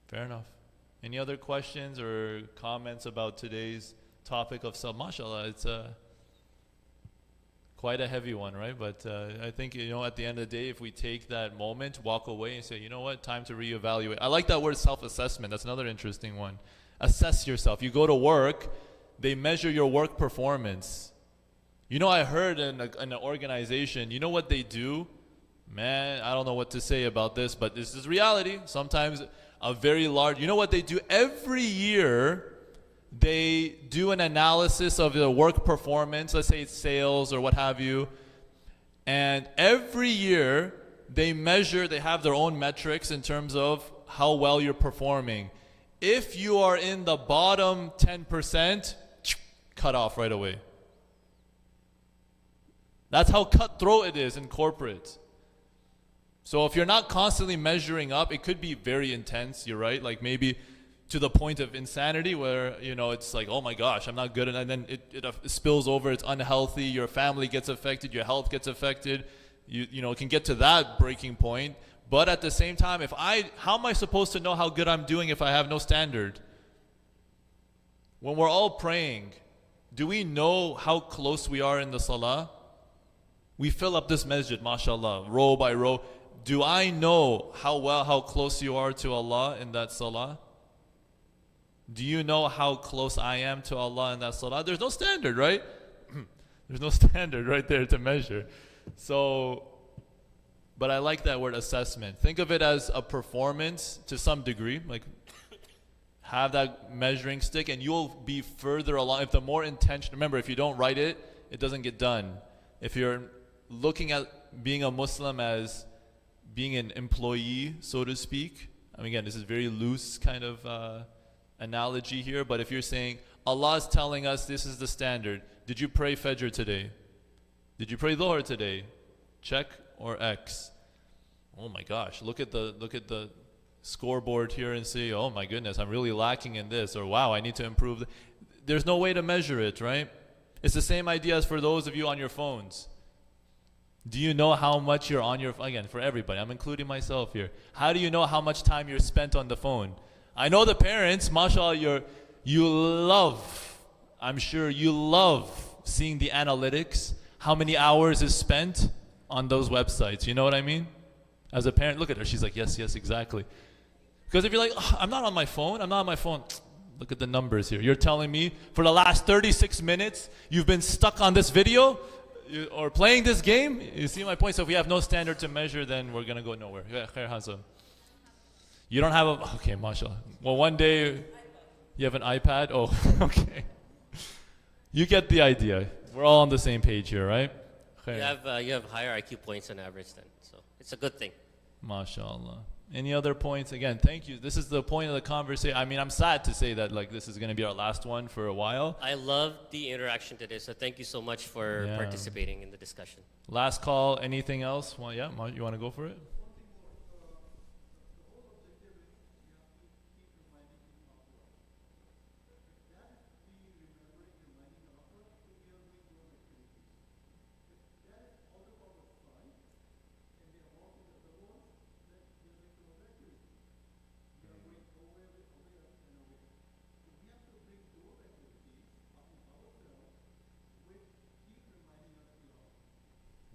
Fair enough. Any other questions or comments about today's topic of Salah? MashaAllah, it's quite a heavy one, right? But I think, at the end of the day, if we take that moment, walk away and say, you know what, time to reevaluate. I like that word self-assessment. That's another interesting one. Assess yourself. You go to work, they measure your work performance. I heard in an organization, you know what they do? Man, I don't know what to say about this, but this is reality. Sometimes a very large, you know what they do? Every year, they do an analysis of the work performance, let's say it's sales or what have you, and every year they have their own metrics in terms of how well you're performing. If you are in the bottom 10%, cut off right away. That's how cutthroat it is in corporate. So if you're not constantly measuring up, it could be very intense, you're right, like maybe to the point of insanity where, it's like, oh my gosh, I'm not good, and then it spills over, it's unhealthy, your family gets affected, your health gets affected, it can get to that breaking point. But at the same time, how am I supposed to know how good I'm doing if I have no standard? When we're all praying, do we know how close we are in the salah? We fill up this masjid, mashallah, row by row. Do I know how close you are to Allah in that salah? Do you know how close I am to Allah in that salah? There's no standard, right? There's no standard right there to measure. But I like that word assessment. Think of it as a performance to some degree. Like, have that measuring stick and you'll be further along. If the more intention, remember, if you don't write it, it doesn't get done. If you're looking at being a Muslim as being an employee, so to speak, again, this is very loose kind of analogy here, but if you're saying Allah is telling us this is the standard, did you pray Fajr today? Did you pray Dhuhr today? Check or X? Oh my gosh, look at the scoreboard here and say, oh my goodness, I'm really lacking in this, or wow, I need to improve. There's no way to measure it, right? It's the same idea as for those of you on your phones. Do you know how much you're on your, again, for everybody, I'm including myself here. How do you know how much time you're spent on the phone? I know the parents, mashallah, I'm sure you love seeing the analytics, how many hours is spent on those websites. You know what I mean? As a parent, look at her, she's like, yes, exactly. Because if you're like, oh, I'm not on my phone, look at the numbers here. You're telling me for the last 36 minutes, you've been stuck on this video or playing this game? You see my point? So if we have no standard to measure, then we're going to go nowhere. Yeah, Khair Hazam. You don't have okay, mashallah. Well, one day you have an iPad. Oh, okay. You get the idea. We're all on the same page here, right? You have higher IQ points on average then, so it's a good thing. MashaAllah. Any other points? Again, thank you. This is the point of the conversation. I'm sad to say that this is going to be our last one for a while. I love the interaction today, so thank you so much for participating in the discussion. Last call. Anything else? Well, yeah, you want to go for it?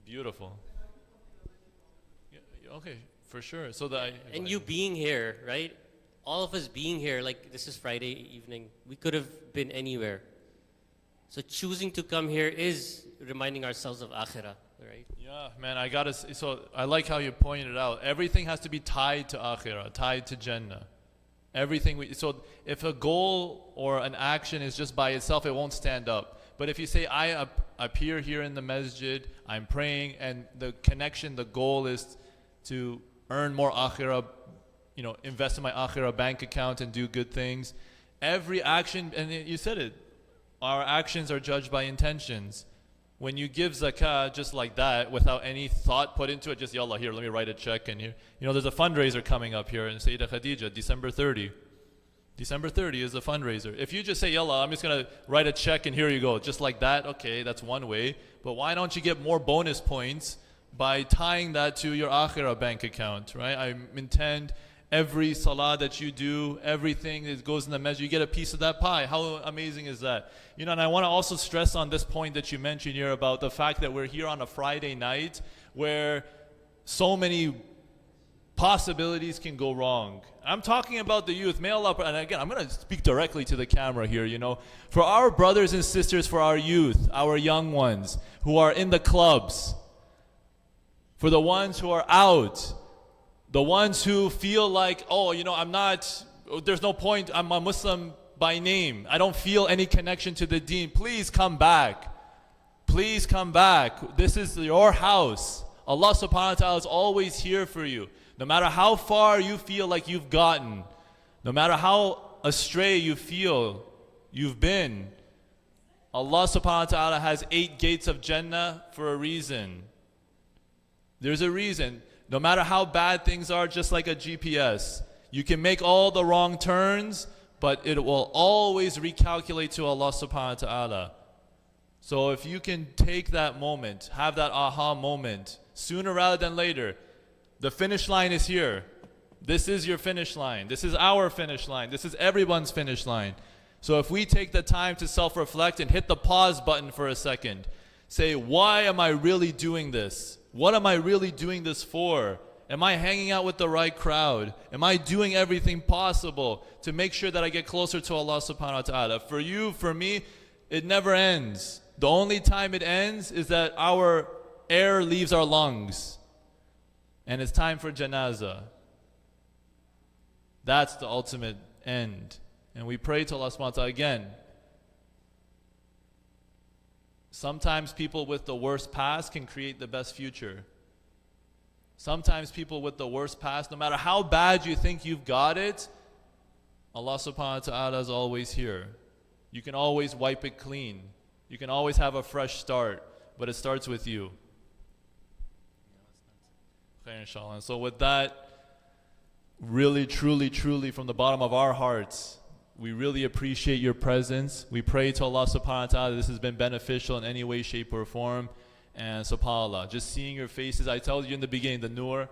Beautiful. Yeah, okay, For sure. So that And you being here, right? All of us being here, like this is Friday evening, we could have been anywhere. So choosing to come here is reminding ourselves of akhirah, right? Yeah, man, so I like how you pointed out. Everything has to be tied to akhirah, tied to Jannah. So if a goal or an action is just by itself, it won't stand up. But if you say, I appear here in the masjid, I'm praying, and the connection, the goal is to earn more akhirah, invest in my akhirah bank account and do good things. Every action, and you said it, our actions are judged by intentions. When you give zakah just like that, without any thought put into it, just yallah, here, let me write a check in here. There's a fundraiser coming up here in Sayyidah Khadija, December 30. December 30 is the fundraiser. If you just say, yallah, I'm just going to write a check and here you go, just like that, okay, that's one way. But why don't you get more bonus points by tying that to your akhirah bank account, right? I intend every salah that you do, everything that goes in the masjid, you get a piece of that pie. How amazing is that? And I want to also stress on this point that you mentioned here about the fact that we're here on a Friday night where so many possibilities can go wrong. I'm talking about the youth. May Allah, and again, I'm going to speak directly to the camera here, For our brothers and sisters, for our youth, our young ones who are in the clubs, for the ones who are out, the ones who feel like, there's no point, I'm a Muslim by name. I don't feel any connection to the deen. Please come back. Please come back. This is your house. Allah subhanahu wa ta'ala is always here for you. No matter how far you feel like you've gotten, no matter how astray you feel you've been, Allah subhanahu wa ta'ala has 8 gates of Jannah for a reason. There's a reason. No matter how bad things are, just like a GPS, you can make all the wrong turns, but it will always recalculate to Allah subhanahu wa ta'ala. So if you can take that moment, have that aha moment, sooner rather than later, the finish line is here. This is your finish line. This is our finish line. This is everyone's finish line. So if we take the time to self-reflect and hit the pause button for a second, say, why am I really doing this? What am I really doing this for? Am I hanging out with the right crowd? Am I doing everything possible to make sure that I get closer to Allah subhanahu wa ta'ala? For you, for me, it never ends. The only time it ends is that our air leaves our lungs and it's time for janazah. That's the ultimate end. And we pray to Allah subhanahu wa ta'ala again. Sometimes people with the worst past can create the best future. Sometimes people with the worst past, no matter how bad you think you've got it, Allah subhanahu wa ta'ala is always here. You can always wipe it clean. You can always have a fresh start, but it starts with you. Okay, inshallah. And so with that, really, truly, truly, from the bottom of our hearts, we really appreciate your presence. We pray to Allah subhanahu wa ta'ala this has been beneficial in any way, shape, or form. And subhanAllah, just seeing your faces, I told you in the beginning, the nur,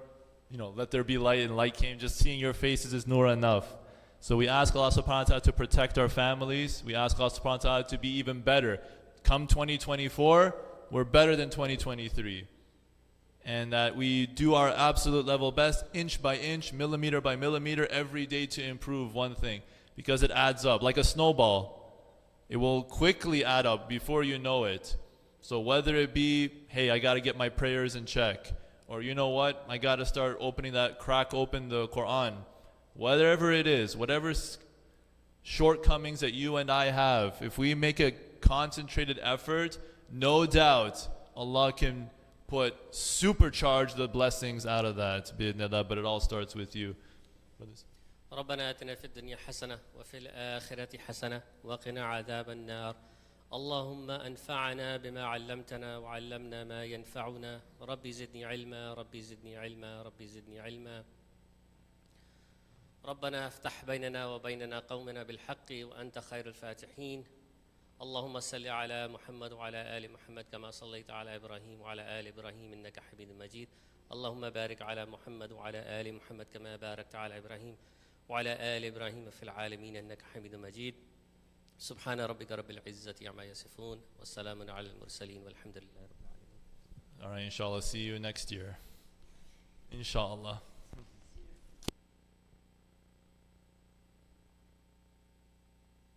let there be light, and light came. Just seeing your faces is nur enough. So we ask Allah subhanahu wa ta'ala to protect our families. We ask Allah subhanahu wa ta'ala to be even better. Come 2024, we're better than 2023. And that we do our absolute level best, inch by inch, millimeter by millimeter, every day to improve one thing. Because it adds up, like a snowball. It will quickly add up before you know it. So whether it be, hey, I got to get my prayers in check, or you know what, I got to start crack open the Quran. Whatever it is, whatever shortcomings that you and I have, if we make a concentrated effort, no doubt Allah can supercharge the blessings out of that, but it all starts with you. Brothers. ربنا آتنا في الدنيا حسنة وفي الآخرة حسنة وقنا عذاب النار اللهم أنفعنا بما علمتنا وعلمنا ما ينفعنا ربي زدني علما ربي زدني علما ربي زدني علما ربنا افتح بيننا وبيننا قومنا بالحق وأنت خير الفاتحين اللهم صل على محمد وعلى آل محمد كما صليت على إبراهيم وعلى آل إبراهيم إنك حميد مجيد اللهم بارك على محمد وعلى آل محمد كما باركت على إبراهيم وعلى آل إبراهيم في العالمين إنك حميد مجيد سبحان ربك رب العزة عما يصفون والسلام على المرسلين والحمد لله رب العالمين. All right, inshallah, see you next year. Inshallah.